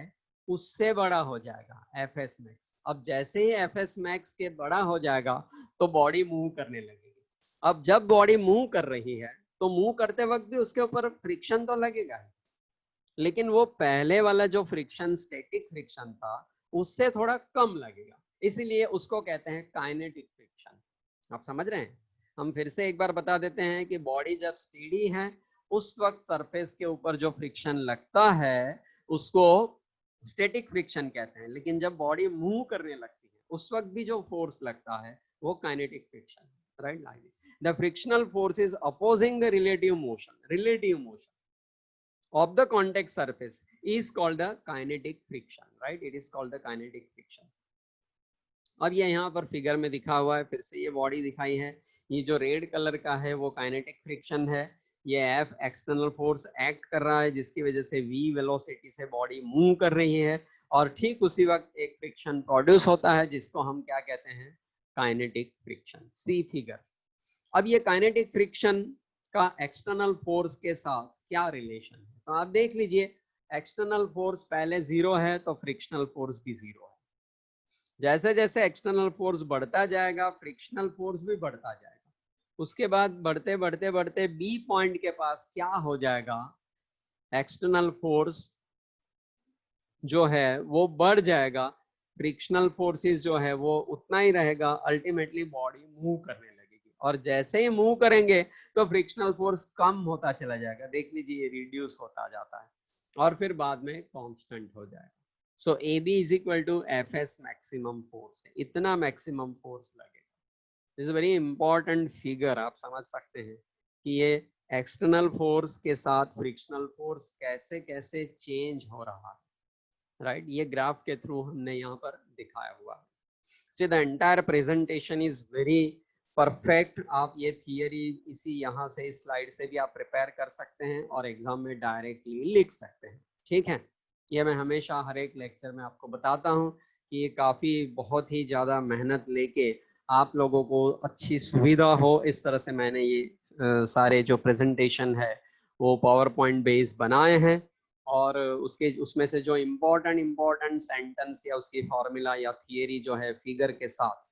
S1: उससे बड़ा हो जाएगा Fs max। अब जैसे ही Fs max के बड़ा हो जाएगा तो बॉडी मूव करने लगेगी। अब जब बॉडी मूव कर रही है तो मूव करते वक्त भी उसके ऊपर फ्रिक्शन तो लगेगा, लेकिन वो पहले वाला जो फ्रिक्शन स्टैटिक फ्रिक्शन था उससे थोड़ा कम लगेगा, इसीलिए उसको कहते हैं काइनेटिक फ्रिक्शन। आप समझ रहे हैं? हम फिर से एक बार बता देते हैं कि बॉडी जब स्टेडी है उस वक्त सरफेस के ऊपर जो फ्रिक्शन लगता है उसको स्टैटिक फ्रिक्शन कहते हैं, लेकिन जब बॉडी मूव करने लगती है उस वक्त भी जो फोर्स लगता है वो काइनेटिक फ्रिक्शन है। Right, like this. The frictional force is opposing the relative motion. Relative motion of the contact surface is called the kinetic friction. Right? It is called the kinetic friction. अब ये यहाँ पर figure में दिखा हुआ है, फिर से ये बॉडी दिखाई है। ये जो रेड कलर का है वो काइनेटिक फ्रिक्शन है। ये F एक्सटर्नल फोर्स एक्ट कर रहा है जिसकी वजह से V वेलोसिटी से बॉडी मूव कर रही है, और ठीक उसी वक्त एक फ्रिक्शन प्रोड्यूस होता है जिसको हम क्या कहते हैं? Kinetic friction. See figure. अब ये काइनेटिक फ्रिक्शन का एक्सटर्नल फोर्स के साथ क्या रिलेशन है? तो आप देख लीजिए, एक्सटर्नल फोर्स पहले 0 है तो फ्रिक्शनल फोर्स भी 0 है। जैसे जैसे एक्सटर्नल फोर्स बढ़ता जाएगा फ्रिक्शनल फोर्स भी बढ़ता जाएगा। उसके बाद बढ़ते बढ़ते बढ़ते बी पॉइंट के पास क्या हो जाएगा? एक्सटर्नल फोर्स जो है वो बढ़ जाएगा, फ्रिक्शनल फोर्सेस जो है वो उतना ही रहेगा। अल्टीमेटली बॉडी मूव करने लगेगी, और जैसे ही मूव करेंगे तो फ्रिक्शनल फोर्स कम होता चला जाएगा। देख लीजिए रिड्यूस होता जाता है और फिर बाद में कांस्टेंट हो जाएगा। So AB is equal to Fs maximum force है, इतना मैक्सिमम फोर्स लगेगा। This is very important figure. आप समझ सकते हैं कि ये एक्सटर्नल फोर्स के साथ फ्रिक्शनल फोर्स कैसे कैसे चेंज हो रहा है। राइट, ये ग्राफ के थ्रू हमने यहाँ पर दिखाया हुआ है। The entire presentation is very perfect. आप ये थियरी इसी यहाँ से इस स्लाइड से भी आप प्रिपेयर कर सकते हैं और एग्जाम में डायरेक्टली लिख सकते हैं। ठीक है, ये मैं हमेशा हर एक लेक्चर में आपको बताता हूँ कि ये काफ़ी बहुत ही ज़्यादा मेहनत लेके आप लोगों को अच्छी सुविधा हो, इस तरह से मैंने ये सारे जो प्रेजेंटेशन है वो पावर पॉइंट बेस बनाए हैं, और उसमें से जो इम्पोर्टेंट सेंटेंस या उसकी फॉर्मूला या थियरी जो है फिगर के साथ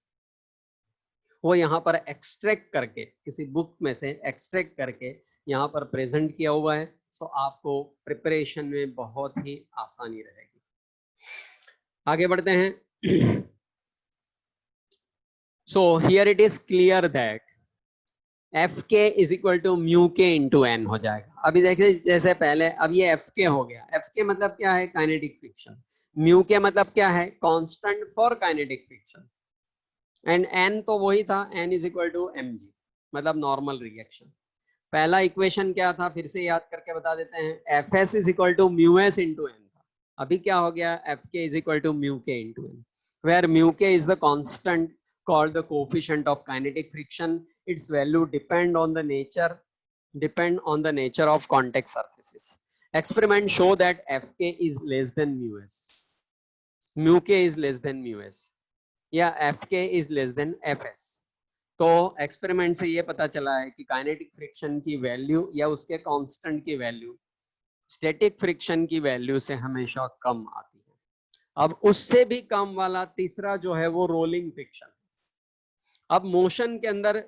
S1: वो यहाँ पर एक्सट्रैक्ट करके किसी बुक में से एक्सट्रैक्ट करके यहाँ पर प्रेजेंट किया हुआ है। सो आपको प्रिपरेशन में बहुत ही आसानी रहेगी। आगे बढ़ते हैं। So here it is clear that Fk is equal to mu K into N हो जाएगा। अभी देखिए जैसे पहले, अब ये Fk हो गया। Fk मतलब क्या है? Kinetic friction. म्यू के मतलब क्या है? Constant for kinetic friction. And n तो वही था, n is equal to mg, मतलब नॉर्मल रिएक्शन। पहला इक्वेशन क्या था? फिर से याद करके बता देते हैं। Fs is equal to mu S into N था। अभी क्या हो गया? Fk is equal to mu K into N, where mu K is the constant called the coefficient of kinetic friction its value depend on the nature of contact surfaces. Experiments show that Fk is less than mu s, mu k is less than mu s, या Fk is less than Fs. तो experiment से ये पता चला है कि kinetic friction की value या उसके कांस्टेंट की वैल्यू स्टैटिक फ्रिक्शन की वैल्यू से हमेशा कम आती है. अब उससे भी कम वाला तीसरा जो है वो रोलिंग फ्रिक्शन. अब मोशन के अंदर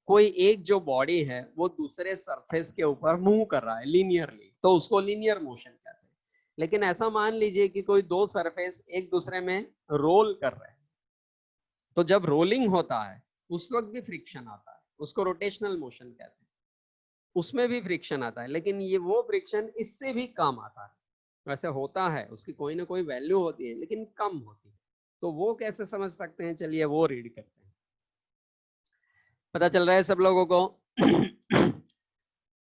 S1: कोई एक जो बॉडी है वो दूसरे सरफेस के ऊपर मूव कर रहा है लीनियरली, तो उसको लीनियर मोशन कहते हैं. लेकिन ऐसा मान लीजिए कि कोई दो सरफेस एक दूसरे में रोल कर रहे हैं, तो जब रोलिंग होता है उस वक्त भी फ्रिक्शन आता है, उसको रोटेशनल मोशन कहते हैं, उसमें भी फ्रिक्शन आता है. लेकिन ये वो फ्रिक्शन इससे भी कम आता है. वैसे होता है, उसकी कोई ना कोई वैल्यू होती है लेकिन कम होती है. तो वो कैसे समझ सकते हैं, चलिए वो रीड करते हैं. पता चल रहा है सब लोगों को?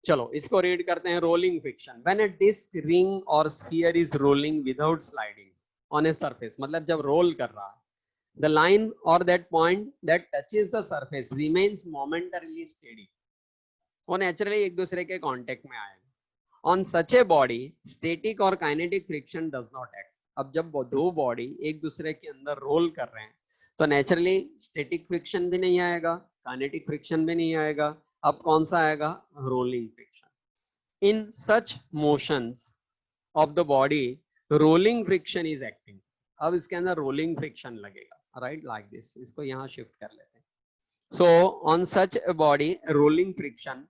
S1: चलो इसको रीड करते हैं. Rolling friction. When a disc, ring और sphere is rolling without sliding on a surface, मतलब जब रोल कर रहा है, the line or that point that touches the surface remains momentarily steady. वो naturally एक दूसरे के कांटेक्ट में आएगा. On such a body, static or kinetic friction does not act. अब जब दो बॉडी एक दूसरे के अंदर रोल कर रहे हैं तो नेचुरली स्टैटिक फ्रिक्शन भी नहीं आएगा, काइनेटिक फ्रिक्शन भी नहीं आएगा. अब कौन सा आएगा? Rolling friction. In such motions of the body rolling friction is acting. अब इसके अंदर रोलिंग फ्रिक्शन लगेगा, राइट, लाइक दिस. इसको यहाँ शिफ्ट कर लेते हैं. So on such a body rolling friction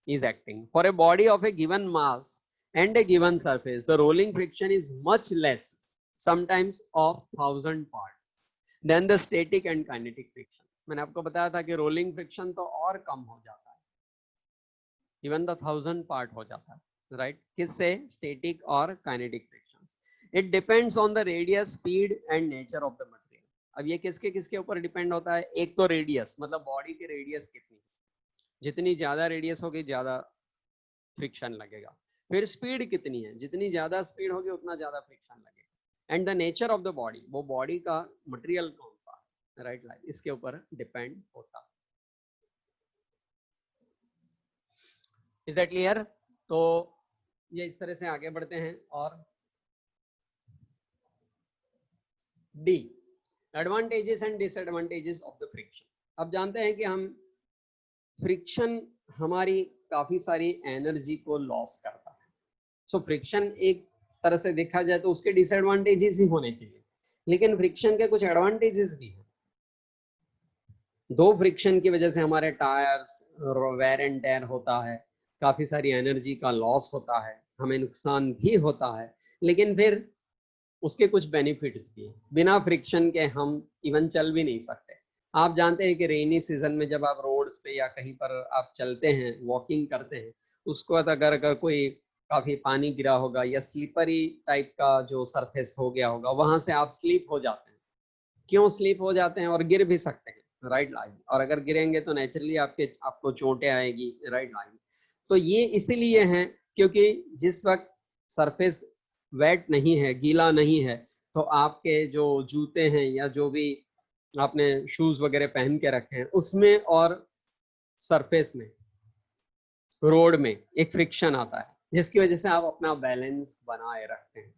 S1: is acting. For a body of a given mass and a given surface, the rolling friction is much less, sometimes of 1000 part, than the static and kinetic friction. मैंने आपको बताया था कि rolling friction तो और कम हो जाता है, इवन द 1000 पार्ट हो जाता है, राइट. किससे? स्टैटिक और kinetic frictions. It depends on the radius, speed and nature of the material. अब ये किसके किसके ऊपर डिपेंड होता है? एक तो रेडियस, मतलब बॉडी की रेडियस कितनी, जितनी ज्यादा रेडियस होगी ज्यादा फ्रिक्शन लगेगा. फिर स्पीड कितनी है, जितनी ज्यादा स्पीड होगी उतना ज्यादा फ्रिक्शन लगेगा. And the nature of the body, वो बॉडी का मटेरियल कौन सा है, राइट, लाइक इसके ऊपर डिपेंड होता है. Is that clear? तो ये इस तरह से आगे बढ़ते हैं. और D, advantages and disadvantages of the friction. अब जानते हैं कि हम फ्रिक्शन हमारी काफी सारी एनर्जी को लॉस करता है. सो फ्रिक्शन एक तरह से देखा जाए तो उसके डिसएडवांटेजेस ही होने चाहिए, लेकिन फ्रिक्शन के कुछ एडवांटेजेस भी हैं. दो फ्रिक्शन की वजह से हमारे टायर्स वेयर एंड टेयर होता है, काफी सारी एनर्जी का लॉस होता है, हमें नुकसान भी होता है, लेकिन फिर उसके कुछ बेनिफिट्स भी हैं. बिना फ्रिक्शन के हम इवन चल भी नहीं सकते. आप जानते हैं कि रेनी सीजन में जब आप रोड्स पे या कहीं पर आप चलते हैं, वॉकिंग करते हैं, उसको अगर कोई काफी पानी गिरा होगा या स्लिपरी टाइप का जो सरफेस हो गया होगा, वहां से आप स्लिप हो जाते हैं. क्यों स्लिप हो जाते हैं? और गिर भी सकते हैं, राइट लाइन. और अगर गिरेंगे तो नेचुरली आपको चोटें आएगी, राइट लाइन. तो ये इसीलिए है क्योंकि जिस वक्त सरफेस वेट नहीं है, गीला नहीं है, तो आपके जो जूते हैं या जो भी आपने शूज वगैरह पहन के रखे हैं उसमें और सरफेस में, रोड में एक फ्रिक्शन आता है, जिसकी वजह से आप अपना बैलेंस बनाए रखते हैं.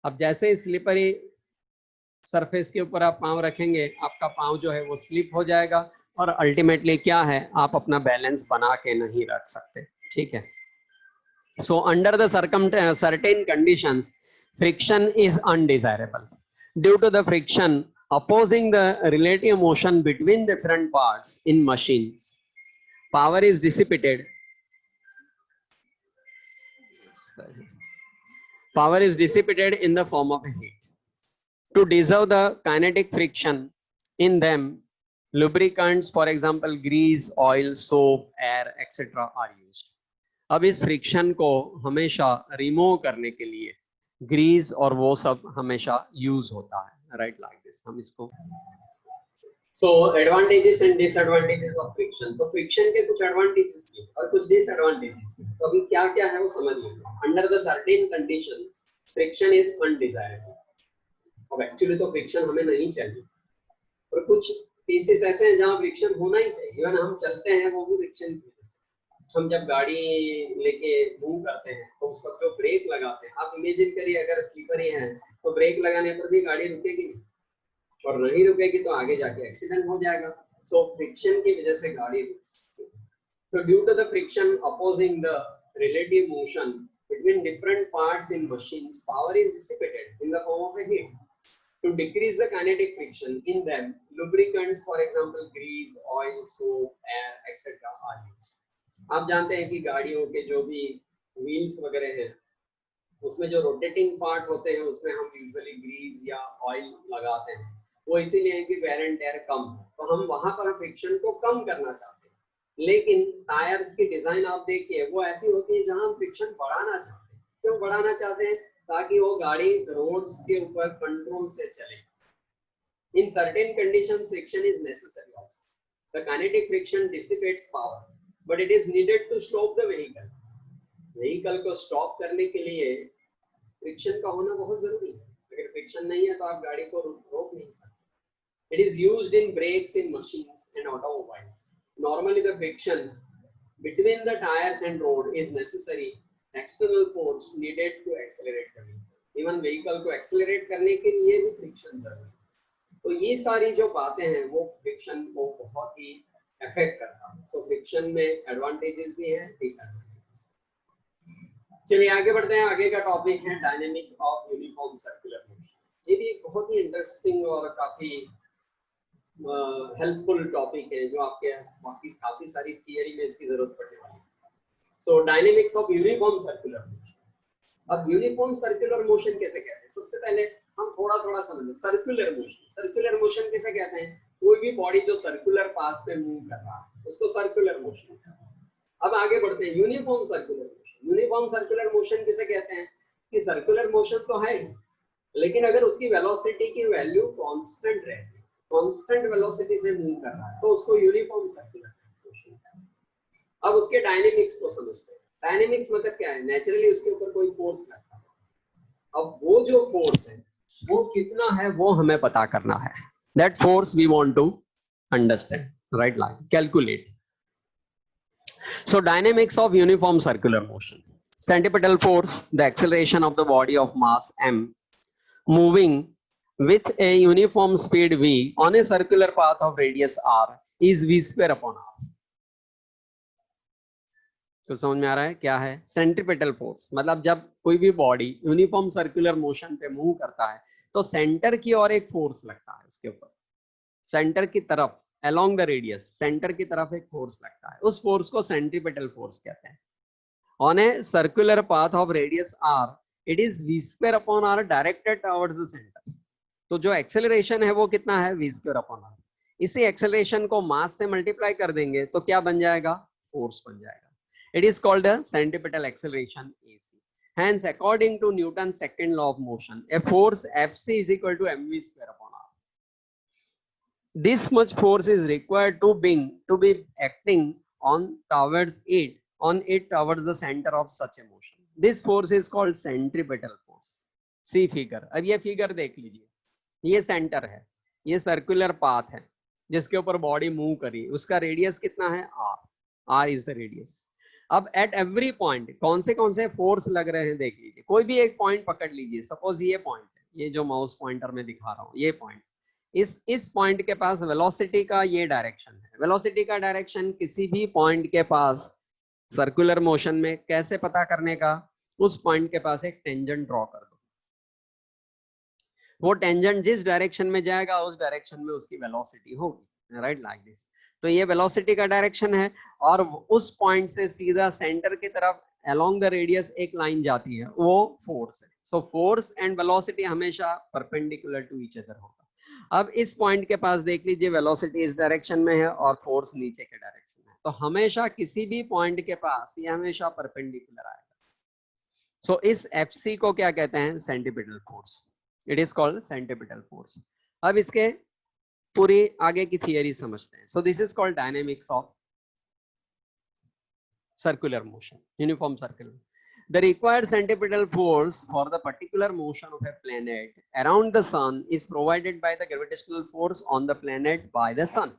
S1: अब जैसे स्लिपरी सरफेस के ऊपर आप पांव रखेंगे, आपका पांव जो है वो स्लिप हो जाएगा और अल्टीमेटली क्या है, आप अपना बैलेंस बना के नहीं रख सकते. ठीक है. So under the certain conditions friction is undesirable. Due to the friction opposing the relative motion between different parts in machines, power is dissipated. Power is dissipated in the form of heat. To dissolve the kinetic friction in them, lubricants, for example grease, oil, soap, air, etc. are used. अब इस friction को हमेशा remove करने के लिए Greece और वो सब हमेशा यूज होता है, राइट, लाइक दिस. हम इसको so advantages and disadvantages of friction. तो फ्रिक्शन के कुछ एडवांटेजेस भी और कुछ डिसएडवांटेजेस भी. तो अभी क्या क्या है वो समझ लीजिए. Under the certain conditions friction is undesirable. अब एक्चुअली तो फ्रिक्शन हमें नहीं चाहिए, और कुछ केसेस ऐसे हैं जहाँ फ्रिक्शन होना ही चाहिए, इवन हम चलते हैं वो भी फ्रिक्शन की वजह से। हम जब गाड़ी लेके मूव करते हैं तो उस वक्त जो ब्रेक लगाते हैं, आप इमेजिन करिए अगर स्लीपर ही है तो ब्रेक लगाने पर भी गाड़ी रुकेगी नहीं, और नहीं रुकेगी तो आगे जाके एक्सीडेंट हो जाएगा। सो फ्रिक्शन की वजह से गाड़ी रुक सकती है। So due to the friction opposing the relative motion between different parts in machines, power is dissipated in the form of a heat. To decrease the kinetic friction in them, lubricants, for example, grease, oil, soap, air, etc. are used. आप जानते हैं कि गाड़ियों के जो भी wheels वगैरह हैं, उसमें जो रोटेटिंग पार्ट होते हैं उसमें हम यूजुअली ग्रीस या ऑयल लगाते हैं। वो इसीलिए है कि वेयर एंड टेयर कम हो, तो हम वहां पर फ्रिक्शन को कम करना चाहते हैं। लेकिन टायर्स की डिजाइन आप देखिए वो ऐसी होती है जहां हम फ्रिक्शन बढ़ाना चाहते हैं। क्यों बढ़ाना चाहते हैं? ताकि वो गाड़ी रोड्स के ऊपर कंट्रोल से चले। In certain conditions, friction is necessary also. The kinetic friction dissipates power, but it is needed to stop the vehicle. Vehicle को स्टॉप करने के लिए फ्रिक्शन का होना बहुत जरूरी है। अगर फ्रिक्शन नहीं है तो आप गाड़ी को रोक नहीं सकते। It is used in brakes in machines and automobiles. Normally, the friction between the tires and road is necessary. External force needed to accelerate the vehicle. Even vehicle को accelerate करने के लिए भी फ्रिक्शन जरूरी है। तो ये सारी जो बातें हैं वो फ्रिक्शन को बहुत ही अफेक्ट करता है। सो फ्रिक्शन में एडवांटेजेस भी है, डिसएडवांटेजेस। चलिए आगे बढ़ते हैं। आगे का टॉपिक है dynamic of uniform circular motion. ये भी बहुत ही इंटरेस्टिंग और काफी हेल्पफुल टॉपिक है जो आपके काफी सारी थियरी में इसकी जरूरत पड़ने वाली है। So dynamics of uniform circular motion. अब यूनिफॉर्म सर्कुलर मोशन कैसे कहते हैं? सबसे पहले हम थोड़ा समझें सर्कुलर मोशन। सर्कुलर मोशन कैसे कहते हैं? कोई भी बॉडी जो सर्कुलर पाथ पे मूव कर रहा है उसको सर्कुलर मोशन कहते हैं। अब आगे बढ़ते हैं uniform circular motion. Uniform circular motion किसे कहते हैं? कि सर्कुलर मोशन तो है ही, लेकिन अगर उसकी वेलोसिटी की वैल्यू कांस्टेंट रहती है, कांस्टेंट वेलोसिटी से मूव कर रहा है, तो उसको यूनिफॉर्म सर्कुलर मोशन कहते हैं। अब उसके डायनेमिक्स को समझते हैं। डायनेमिक्स मतलब क्या है? नेचुरली उसके ऊपर कोई फोर्स लगता है। अब वो जो फोर्स है वो कितना है वो हमें पता करना है। That force we want to understand, right? Like calculate. So dynamics of uniform circular motion. Centripetal force, the acceleration of the body of mass m moving with a uniform speed v on a circular path of radius r is v square upon r. तो समझ में आ रहा है क्या है centripetal force? मतलब जब कोई भी बॉडी यूनिफॉर्म सर्कुलर मोशन पे मूव करता है तो सेंटर की ओर एक फोर्स लगता है उसके ऊपर, सेंटर की तरफ along the radius, सेंटर की तरफ एक फोर्स लगता है। उस फोर्स को सेंट्रीपेटल फोर्स कहते हैं। On a circular path of radius r, it is v square upon r directed towards the center. तो जो एक्सेलरेशन है वो कितना है? v square upon r। इसी एक्सेलरेशन को मास से मल्टीप्लाई कर देंगे तो क्या बन जाएगा? फोर्स बन जाएगा। It is called the centripetal acceleration AC. Hence, according to Newton's second law of motion, a force Fc is equal to mv square upon r. This much force is required to be acting on it towards the center of such a motion. This force is called centripetal force. See figure. अब ये figure देख लीजिए, ये centre है, ये circular path है जिसके ऊपर बॉडी मूव करी, उसका रेडियस कितना है? r is the radius. अब एट एवरी पॉइंट कौन से फोर्स लग रहे हैं देख लीजिए। कोई भी एक पॉइंट पकड़ लीजिए, सपोज ये पॉइंट है, ये जो माउस पॉइंटर में दिखा रहा हूँ, ये पॉइंट, इस पॉइंट के पास वेलोसिटी का ये डायरेक्शन है। वेलोसिटी का डायरेक्शन किसी भी पॉइंट के पास सर्कुलर मोशन में कैसे पता करने का? उस पॉइंट के पास एक टेंजेंट ड्रॉ कर दो। वो टेंजेंट जिस डायरेक्शन में जाएगा उस डायरेक्शन में उसकी वेलोसिटी होगी, राइट? Like this. तो ये वेलोसिटी का डायरेक्शन है और उस पॉइंट से सीधा सेंटर की तरफ along the radius एक लाइन जाती है, वो फोर्स है। सो फोर्स एंड वेलोसिटी हमेशा परपेंडिकुलर टू ईच अदर होगा। अब इस पॉइंट के पास देख लीजिए वेलोसिटी इस डायरेक्शन में है और फोर्स नीचे के डायरेक्शन में है, तो हमेशा किसी भी पॉइंट के पास ये हमेशा परपेंडिकुलर आएगा। सो इस Fc को क्या कहते हैं? Centripetal force. It is called centripetal force. अब इसके पूरी आगे की थियरी समझते हैं। So this is called dynamics of circular motion, uniform circular. The required centripetal force for the particular motion of a planet around the sun is provided by the gravitational force on the planet by the sun.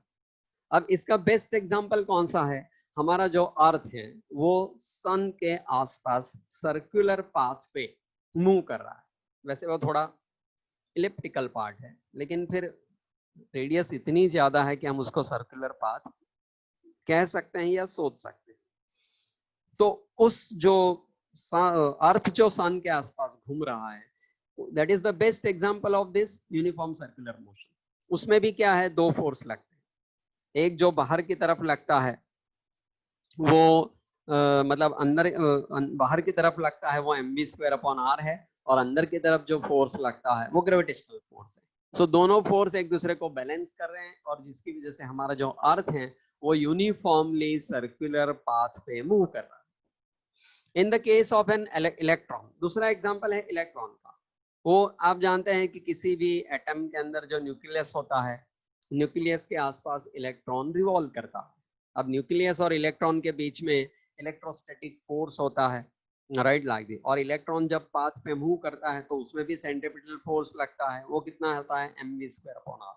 S1: अब इसका best example कौन सा है? हमारा जो अर्थ है वो सन के आसपास सर्कुलर पाथ पे मूव कर रहा है. वैसे वो थोड़ा इलिप्टिकल पार्ट है, लेकिन फिर रेडियस इतनी ज्यादा है कि हम उसको सर्कुलर पाथ कह सकते हैं या सोच सकते हैं. तो उस जो अर्थ जो सन के आसपास घूम रहा है, that is the best example of this uniform circular motion. उसमें भी क्या है, दो फोर्स लगते हैं. एक जो बाहर की तरफ लगता है वो मतलब अंदर बाहर की तरफ लगता है वो mv²/r है, और अंदर की तरफ जो फोर्स लगता है वो ग्रेविटेशनल फोर्स है. सो दोनों फोर्स एक दूसरे को बैलेंस कर रहे हैं, और जिसकी वजह से हमारा जो अर्थ है वो यूनिफॉर्मली सर्कुलर पाथ पे मूव कर रहा है. In the case of an electron, दूसरा एग्जांपल है इलेक्ट्रॉन का. वो आप जानते हैं कि किसी भी एटम के अंदर जो न्यूक्लियस होता है, न्यूक्लियस के आसपास इलेक्ट्रॉन रिवॉल्व करता है. अब न्यूक्लियस और इलेक्ट्रॉन के बीच में इलेक्ट्रोस्टैटिक फोर्स होता है, राइट, लाइक दिस. और इलेक्ट्रॉन जब पाथ पे मूव करता है तो उसमें भी सेंट्रिपिटल फोर्स लगता है. वो कितना होता है, mv²/r.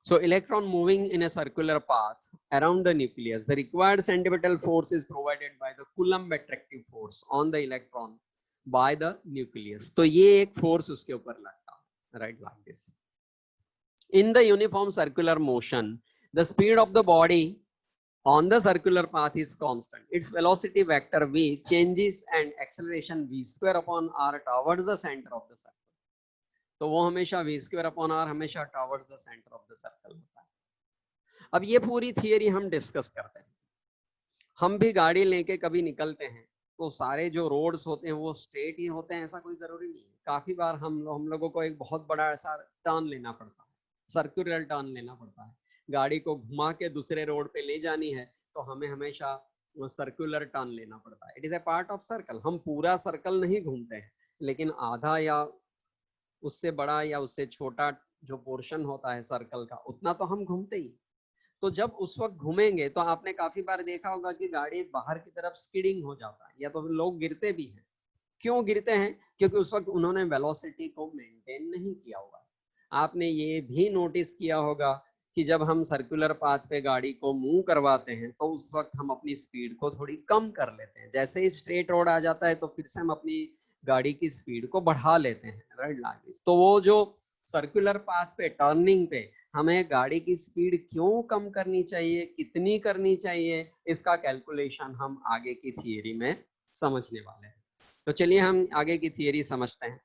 S1: So electron moving in a circular path around the nucleus, the required centripetal force is provided by the Coulomb attractive force on the electron by the nucleus. तो ये एक फोर्स उसके ऊपर लगता है, right, like this. In the uniform circular motion, the speed of the body on the circular path is constant. Its velocity vector v changes and acceleration v²/r towards the center of the circle. तो वो हमेशा v²/r हमेशा towards the centre of the circle होता है. अब ये पूरी theory हम डिस्कस करते हैं. हम भी गाड़ी लेके कभी निकलते हैं तो सारे जो रोड्स होते हैं वो स्ट्रेट ही होते हैं, ऐसा कोई जरूरी नहीं है. काफी बार हम लोगों को एक बहुत बड़ा ऐसा टर्न लेना पड़ता है, सर्कुलर टर्न लेना पड़ता है. गाड़ी को घुमा के दूसरे रोड पे ले जानी है तो हमें हमेशा सर्कुलर टर्न लेना पड़ता है. It is a part of circle. हम पूरा सर्कल नहीं घूमते हैं, लेकिन आधा या उससे बड़ा या उससे छोटा जो पोर्शन होता है सर्कल का, उतना तो हम घूमते ही. तो जब उस वक्त घूमेंगे तो आपने काफी बार देखा होगा कि गाड़ी बाहर की तरफ स्किडिंग हो जाता है, या तो लोग गिरते भी हैं. क्यों गिरते हैं? क्योंकि उस वक्त उन्होंने वेलोसिटी को मेंटेन नहीं किया होगा. आपने ये भी नोटिस किया होगा कि जब हम सर्कुलर पाथ पे गाड़ी को मूव करवाते हैं तो उस वक्त हम अपनी स्पीड को थोड़ी कम कर लेते हैं. जैसे ही स्ट्रेट रोड आ जाता है तो फिर से हम अपनी गाड़ी की स्पीड को बढ़ा लेते हैं, राइट, लाइक दिस. तो वो जो सर्कुलर पाथ पे टर्निंग पे हमें गाड़ी की स्पीड क्यों कम करनी चाहिए, कितनी करनी चाहिए, इसका कैलकुलेशन हम आगे की थियरी में समझने वाले हैं. तो चलिए हम आगे की थियरी समझते हैं.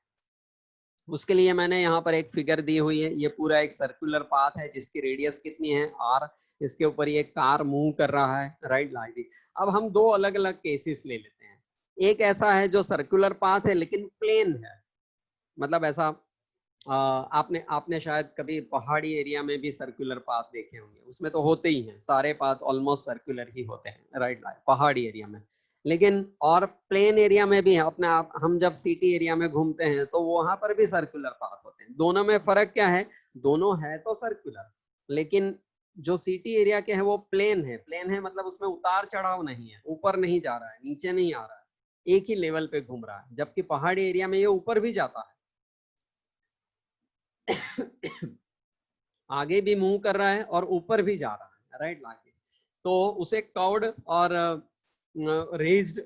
S1: उसके लिए मैंने यहाँ पर एक फिगर दी हुई है. ये पूरा एक सर्कुलर पाथ है जिसकी रेडियस कितनी है, r. इसके ऊपर ये कार मूव कर रहा है, राइट, लाइक दिस. अब हम दो अलग अलग केसेस ले लेते हैं. एक ऐसा है जो सर्कुलर पाथ है लेकिन प्लेन है. मतलब ऐसा आपने शायद कभी पहाड़ी एरिया में भी सर्कुलर पाथ देखे होंगे. उसमें तो होते ही हैं, सारे पाथ ऑलमोस्ट सर्कुलर ही होते हैं, राइट, पहाड़ी एरिया में. लेकिन और प्लेन एरिया में भी अपने आप हम जब सिटी एरिया में घूमते हैं तो वहां पर भी सर्कुलर पाथ होते हैं. दोनों में फर्क क्या है? दोनों है तो सर्कुलर, लेकिन जो सिटी एरिया के है वो प्लेन है. प्लेन है मतलब उसमें उतार चढ़ाव नहीं है, ऊपर नहीं जा रहा है, नीचे नहीं आ रहा है, एक ही लेवल पे घूम रहा है. जबकि पहाड़ी एरिया में ये ऊपर भी जाता है, आगे भी मूव कर रहा है और ऊपर भी जा रहा है, राइट, लाके. तो उसे कर्व्ड और रेज्ड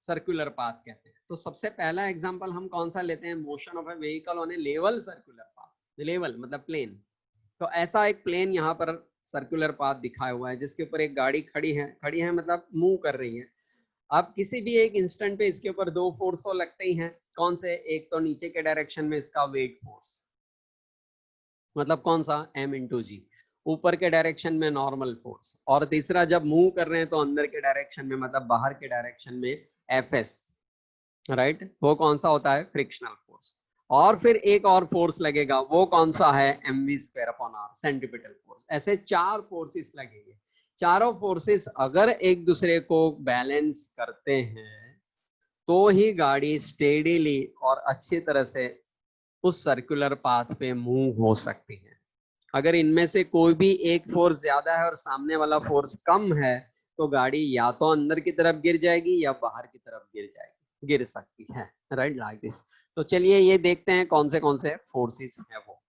S1: सर्कुलर पाथ कहते हैं. तो सबसे पहला एग्जांपल हम कौन सा लेते हैं? Motion of A vehicle on A level circular path. Level मतलब प्लेन. तो ऐसा एक प्लेन यहाँ पर सर्कुलर पाथ दिखाया हुआ है जिसके ऊपर एक गाड़ी खड़ी है मतलब मूव कर रही है. अब किसी भी एक इंस्टेंट पे इसके ऊपर दो फोर्स तो लगते ही हैं. कौन से? एक तो नीचे के डायरेक्शन में इसका वेट फोर्स, मतलब कौन सा? m/g. ऊपर के डायरेक्शन में नॉर्मल फोर्स. और तीसरा जब मूव कर रहे हैं तो अंदर के डायरेक्शन में मतलब बाहर के डायरेक्शन में Fs, राइट. वो कौन सा होता है? Frictional force. और फिर एक और फोर्स लगेगा, वो कौन सा है? mv²/r, centripetal force. ऐसे चार फोर्सेस लगेंगे. चारों फोर्सेस अगर एक दूसरे को बैलेंस करते हैं तो ही गाड़ी स्टेडीली और अच्छी तरह से उस सर्कुलर पाथ पे मूव हो सकती है. अगर इनमें से कोई भी एक फोर्स ज्यादा है और सामने वाला फोर्स कम है तो गाड़ी या तो अंदर की तरफ गिर जाएगी या बाहर की तरफ गिर सकती है, राइट, लाइक दिस। तो चलिए ये देखते हैं कौन से फोर्सेस है वो।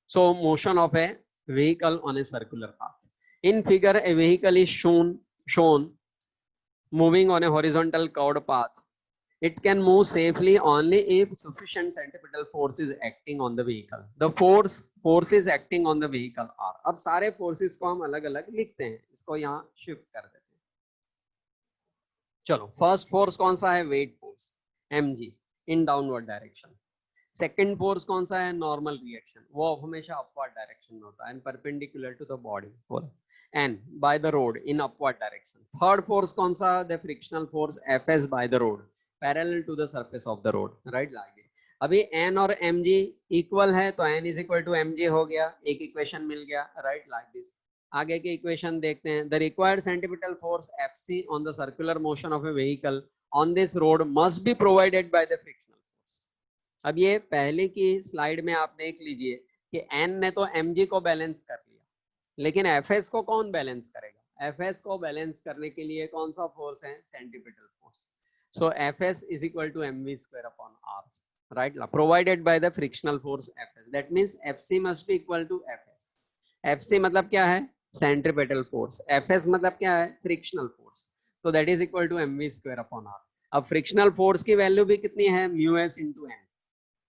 S1: सो motion of A vehicle on a circular path. In figure, a vehicle is shown moving on a horizontal curved path. It can move safely only if sufficient centripetal force is acting on the vehicle. The forces acting on the vehicle are. अब सारे forces को हम अलग अलग लिखते हैं, इसको यहाँ शिफ्ट कर देते हैं। चलो, फर्स्ट फोर्स कौन सा है? Weight force mg in downward direction. Second force कौन सा है? नॉर्मल रिएक्शन, वो हमेशा अपवर्ड डायरेक्शन में होता है and perpendicular to the body and by the road in upward direction. Third force कौन सा? The frictional force Fs by the road parallel to the surface of the road, right, like. अभी n और mg इक्वल है तो n is equal to mg हो गया, एक इक्वेशन मिल गया, राइट, लाइक दिस। आगे के इक्वेशन देखते हैं। The required centimetre force Fc on the circular motion of A vehicle on this road must be provided by the frictional. अब ये पहले की स्लाइड में आप देख लीजिए कि n ने तो mg को बैलेंस कर लिया, लेकिन fs को कौन बैलेंस करेगा? fs को बैलेंस करने के लिए कौन सा फोर्स है? Centripetal force. So fs is equal to mv square upon r, right, provided by the frictional force fs। That means fc must be equal to fs। fc मतलब क्या है? Centripetal force. fs मतलब क्या है? Frictional force. तो that is equal to mv square upon r। अब frictional force की value भी कितनी है? μs into n।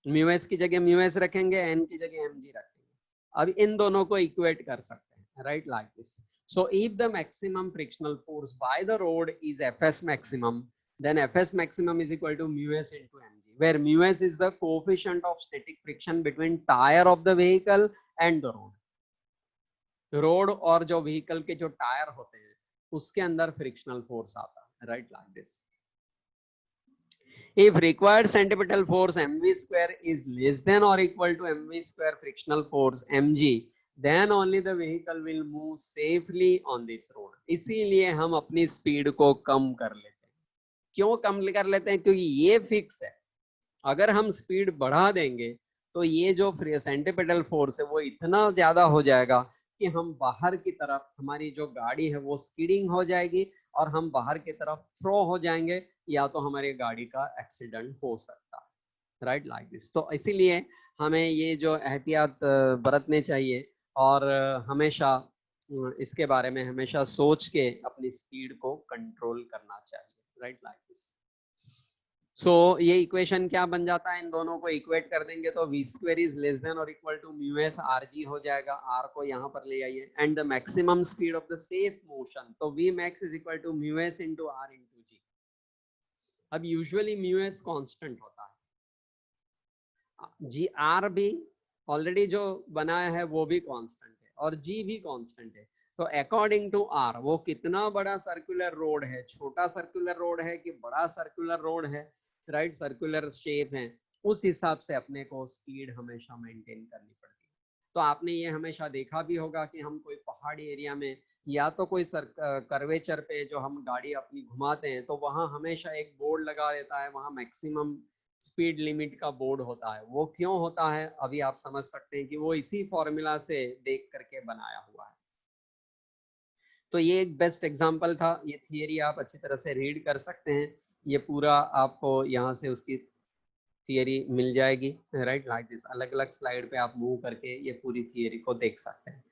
S1: Mu S की जगह म्यू एस रखेंगे, एन की जगह एम जी रखेंगे। अब इन दोनों को इक्वेट कर सकते हैं, right, like this. So if the maximum frictional force by the road is FS maximum, then fs maximum is equal to mu s into mg, where mu s is the coefficient of static friction between tire of the vehicle and the road. Road और जो vehicle के जो tyre होते हैं उसके अंदर frictional force आता है, right, like this. If required centripetal force mv square is less than or equal to mv square frictional force mg, then only the vehicle will move safely on this road. इसीलिए हम अपनी speed को कम कर लेते हैं। क्यों कम कर लेते हैं? क्योंकि ये फिक्स है। अगर हम स्पीड बढ़ा देंगे तो ये जो सेंट्रीपिटल फोर्स है वो इतना ज्यादा हो जाएगा कि हम बाहर की तरफ, हमारी जो गाड़ी है वो स्कीडिंग हो जाएगी और हम बाहर की तरफ थ्रो हो जाएंगे, या तो हमारी गाड़ी का एक्सीडेंट हो सकता है, राइट, लाइक दिस। तो इसीलिए हमें ये जो एहतियात बरतने चाहिए और हमेशा इसके बारे में हमेशा सोच के अपनी स्पीड को कंट्रोल करना चाहिए, राइट, लाइक दिस। सो ये इक्वेशन क्या बन जाता है? इन दोनों को इक्वेट कर देंगे तो v square is less than और equal to mu s r g हो जाएगा। r को यहाँ पर ले आइए and the maximum speed of the safe motion, तो v max is equal to mu S into r into g. अब यूजुअली म्यू एस कॉन्स्टेंट होता है, जी आर भी ऑलरेडी जो बनाया है वो भी कांस्टेंट है और जी भी कांस्टेंट है। तो अकॉर्डिंग टू आर वो कितना बड़ा सर्कुलर रोड है, छोटा सर्कुलर रोड है कि बड़ा सर्कुलर रोड है, राइट, सर्कुलर शेप है, उस हिसाब से अपने को स्पीड हमेशा मेंटेन करनी पड़ती है। तो आपने ये हमेशा देखा भी होगा कि हम कोई पहाड़ी एरिया में या तो कोई कर्वेचर पे जो हम गाड़ी अपनी घुमाते हैं तो वहाँ हमेशा एक बोर्ड लगा रहता है, वहाँ मैक्सिमम स्पीड लिमिट का बोर्ड होता है। वो क्यों होता है अभी आप समझ सकते हैं कि वो इसी फॉर्मूला से देख करके बनाया हुआ है। तो ये एक बेस्ट एग्जांपल था। ये थियरी आप अच्छी तरह से रीड कर सकते हैं, ये पूरा आपको यहाँ से उसकी थियरी मिल जाएगी, राइट, लाइक दिस। अलग अलग स्लाइड पे आप मूव करके ये पूरी थियरी को देख सकते हैं।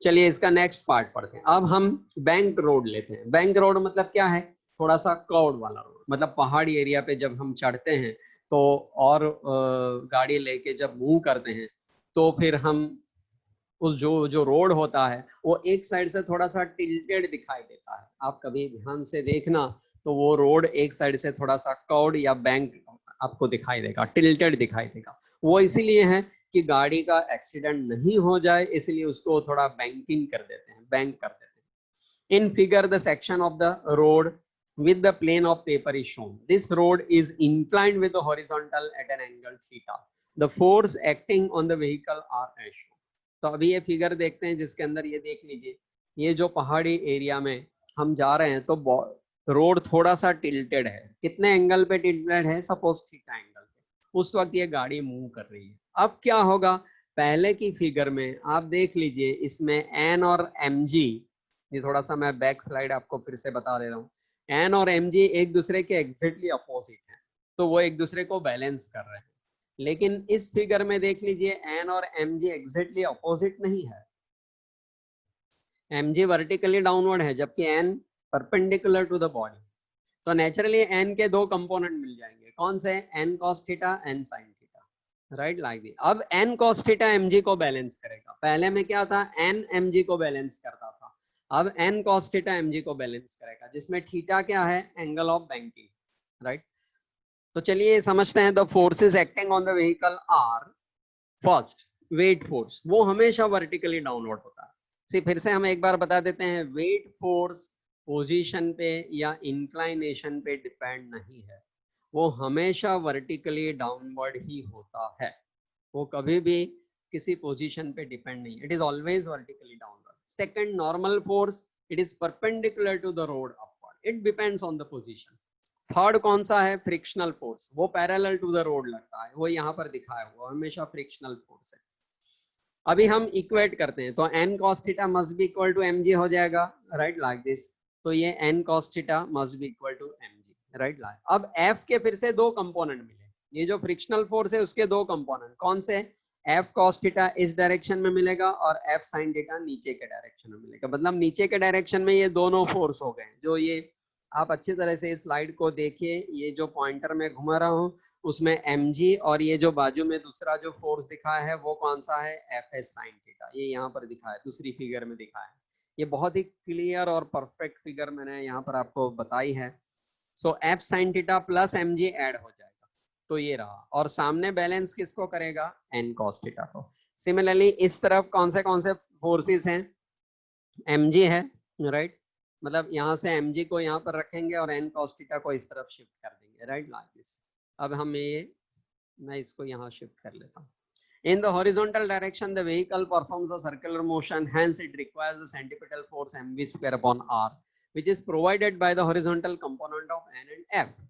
S1: चलिए इसका नेक्स्ट पार्ट पढ़ते हैं। अब हम बैंक रोड लेते हैं। बैंक रोड मतलब क्या है? थोड़ा सा कर्व्ड वाला रोड, मतलब पहाड़ी एरिया पे जब हम चढ़ते हैं तो और गाड़ी लेके जब मूव करते हैं तो फिर हम उस जो रोड होता है वो एक साइड से थोड़ा सा टिल्टेड दिखाई देता है। आप कभी ध्यान से देखना तो वो रोड एक साइड से थोड़ा सा कर्व्ड या बैंक आपको दिखाई देगा, टिल्टेड दिखाई देगा। वो इसीलिए है कि गाड़ी का एक्सीडेंट नहीं हो जाए, इसलिए उसको थोड़ा बैंकिंग कर देते हैं, बैंक कर देते हैं। In figure the section of the road with the plane of paper is shown. This road is inclined with the horizontal at an angle theta. The force acting on the vehicle are as shown. तो अभी ये figure देखते हैं जिसके अंदर ये देख लीजिए, ये जो पहाड़ी एरिया में हम जा रहे हैं तो रोड थोड़ा सा टिल्टेड है। कितने एंगल पे टिल्टेड है? सपोज थीटा एंगल पे। उस वक्त ये गाड़ी मूव कर रही है। अब क्या होगा? पहले की फिगर में आप देख लीजिए, इसमें एन और एम जी ये थोड़ा सा मैं बैक स्लाइड आपको फिर से बता दे रहा हूँ। एन और एम जी एक दूसरे के एग्जैक्टली अपोजिट हैं, तो वो एक दूसरे को बैलेंस कर रहे हैं। लेकिन इस फिगर में देख लीजिए एन और एम जी एग्जैक्टली अपोजिट नहीं है। एम जी वर्टिकली डाउनवर्ड है जबकि N perpendicular to the body. तो नेचुरली एन के दो कंपोनेंट मिल जाएंगे, कौन से? N cos theta, N sine theta, right like this. अब N cos theta M G को बैलेंस करेगा। पहले में क्या था? एन एम जी को बैलेंस करता था, अब N cos theta M G को बैलेंस करेगा, जिसमें थीटा क्या है? Angle of banking, right. तो चलिए समझते हैं। The forces acting on the vehicle are, first weight force, वो हमेशा वर्टिकली डाउनवर्ड होता है। फिर से हम एक बार बता देते हैं, वेट फोर्स पोजीशन पे या इंक्लाइनेशन पे डिपेंड नहीं है, वो हमेशा वर्टिकली डाउनवर्ड ही होता है, वो कभी भी किसी पोजीशन पे डिपेंड नहीं, it is always vertically downward. Second, normal force, it is perpendicular to the road upward, it depends on the position. Third कौन सा है? फ्रिक्शनल फोर्स, वो पैरेलल टू द रोड लगता है, वो यहाँ पर दिखाया हुआ हमेशा फ्रिक्शनल फोर्स है। अभी हम इक्वेट करते हैं, तो n cos theta must be equal to mg हो जाएगा, राइट लाइक दिस। तो ये n cos theta must be equal to mg, right like. अब f के फिर से दो कंपोनेंट मिले, ये जो फ्रिक्शनल फोर्स है उसके दो कंपोनेंट, कौन से? f cos थीटा इस डायरेक्शन में मिलेगा और f sin थीटा नीचे के डायरेक्शन में मिलेगा। मतलब नीचे के डायरेक्शन में ये दोनों फोर्स हो गए, जो ये आप अच्छी तरह से इस स्लाइड को देखिए, ये जो पॉइंटर में घुमा रहा हूँ उसमें mg, और ये जो बाजू में दूसरा जो फोर्स दिखाया है वो कौन सा है? fs sin थीटा, ये यहाँ पर दिखाया है, दूसरी फिगर में दिखाया है। ये बहुत ही क्लियर और परफेक्ट फिगर मैंने यहाँ पर आपको बताई है। So f sin theta plus mg add हो जाएगा, तो ये रहा, और सामने बैलेंस किसको करेगा? n cos थीटा को। सिमिलरली इस तरफ कौन से फोर्सेस हैं? mg है, राइट। मतलब यहाँ से mg को यहाँ पर रखेंगे और n cos थीटा को इस तरफ शिफ्ट कर देंगे, राइट लाइक दिस। अब हम मैं इसको यहाँ शिफ्ट कर लेता हूँ। In the horizontal direction, the vehicle performs a circular motion, hence it requires a centripetal force mv square upon r, which is provided by the horizontal component of n and f.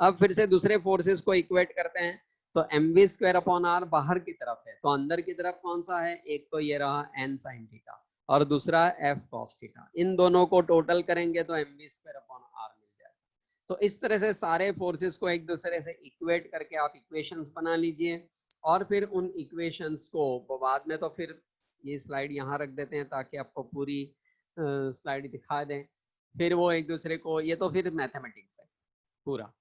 S1: अब फिर से दूसरे forces को equate करते हैं, तो mv square upon r बाहर की तरफ है, तो अंदर की तरफ कौन सा है? एक तो ये रहा n sin थीटा और दूसरा f cos थीटा, इन दोनों को टोटल करेंगे तो mv स्क्वायर अपॉन r मिल जाएगा। तो इस तरह से सारे फोर्सेस को एक दूसरे से इक्वेट करके आप इक्वेशंस बना लीजिए, और फिर उन इक्वेशंस को बाद में, तो फिर ये स्लाइड यहाँ रख देते हैं ताकि आपको पूरी स्लाइड दिखा दें। फिर वो एक दूसरे को, ये तो फिर मैथमेटिक्स है पूरा,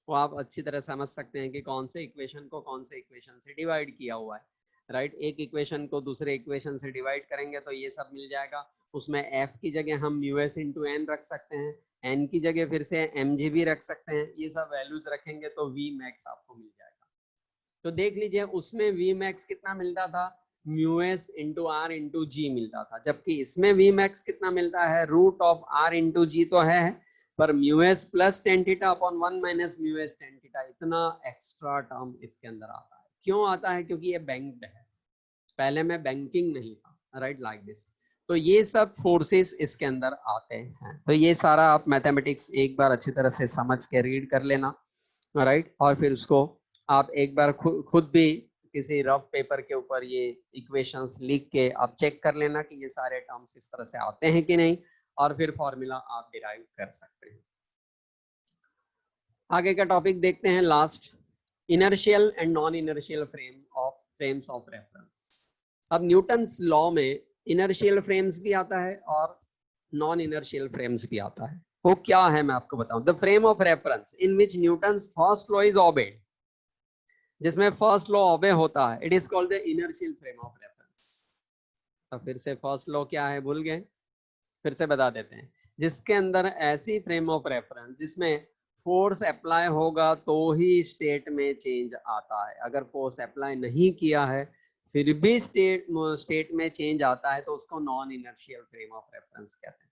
S1: वो आप अच्छी तरह समझ सकते हैं कि कौन से इक्वेशन को कौन से इक्वेशन से डिवाइड किया हुआ है, राइट। एक इक्वेशन को दूसरे इक्वेशन से डिवाइड करेंगे तो ये सब मिल जाएगा। उसमें f की जगह हम us इंटू एन रख सकते हैं, n की जगह फिर से mg भी रख सकते हैं, ये सब वैल्यूज रखेंगे तो v max आपको मिल जाएगा। तो देख लीजिए उसमें v max कितना मिलता था? μs इंटू r इंटू जी मिलता था, जबकि इसमें v max कितना मिलता है? रूट ऑफ r इंटू जी तो है, पर μs plus tan theta upon 1 minus μs tan theta, इतना एक्स्ट्रा टर्म इसके अंदर आता है। क्यों आता है? क्योंकि ये बैंक्ड है, पहले में बैंकिंग नहीं था, राइट लाइक दिस। तो ये सब फोर्सेस इसके अंदर आते हैं। तो ये सारा आप मैथमेटिक्स एक बार अच्छी तरह से समझ के रीड कर लेना, राइट। और फिर उसको आप एक बार खुद भी किसी रफ पेपर के ऊपर ये इक्वेशंस लिख के आप चेक कर लेना कि ये सारे टर्म्स इस तरह से आते हैं कि नहीं, और फिर फॉर्मूला आप डिराइव कर सकते हैं। आगे का टॉपिक देखते हैं, last, inertial and non inertial frames of reference. अब न्यूटन्स लॉ में इनर्शियल फ्रेम्स भी आता है और नॉन इनर्शियल फ्रेम्स भी आता है। वो क्या है मैं आपको बताऊं। The frame of reference in which Newton's first law is obeyed, जिसमें फर्स्ट लॉ ओबे होता है, it is called the inertial frame of reference. तो फिर से फर्स्ट लॉ क्या है भूल गए, फिर से बता देते हैं। जिसके अंदर ऐसी फ्रेम ऑफ रेफरेंस जिसमें फोर्स अप्लाई होगा तो ही स्टेट में चेंज आता है, अगर फोर्स अप्लाई नहीं किया है फिर भी स्टेट में चेंज आता है तो उसको non inertial frame of reference कहते हैं।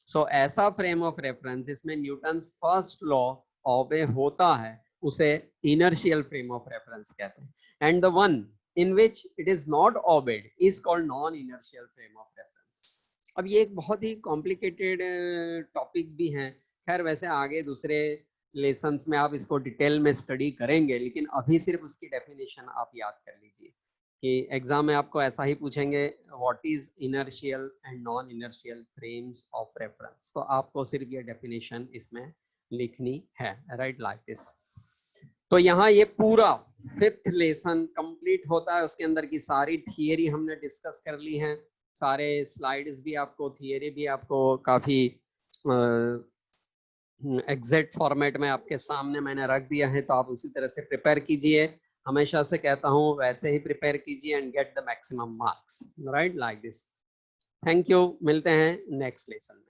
S1: सो ऐसा फ्रेम ऑफ रेफरेंस जिसमें न्यूटन्स फर्स्ट लॉ ओबे होता है उसे इनर्शियल फ्रेम ऑफ रेफरेंस कहते हैं, and the one in which it is not obeyed is called non inertial frame of reference. अब ये एक बहुत ही कॉम्प्लिकेटेड टॉपिक भी है, खैर वैसे आगे दूसरे लेसन्स में आप इसको डिटेल में स्टडी करेंगे, लेकिन अभी सिर्फ उसकी डेफिनेशन आप याद कर लीजिए। कि एग्जाम में आपको ऐसा ही पूछेंगे what is inertial and non inertial frames of reference, तो आपको सिर्फ ये डेफिनेशन इसमें लिखनी है, राइट, लाइक दिस। तो यहाँ ये पूरा 5th लेसन कंप्लीट होता है, उसके अंदर की सारी थियरी हमने डिस्कस कर ली है, सारे स्लाइड्स भी आपको, थियरी भी आपको काफी एग्जैक्ट फॉर्मेट में आपके सामने मैंने रख दिया है, तो आप उसी तरह से प्रिपेयर कीजिए। हमेशा से कहता हूँ वैसे ही प्रिपेयर कीजिए and get the maximum marks, right, like this. Thank you, मिलते हैं नेक्स्ट लेसन में।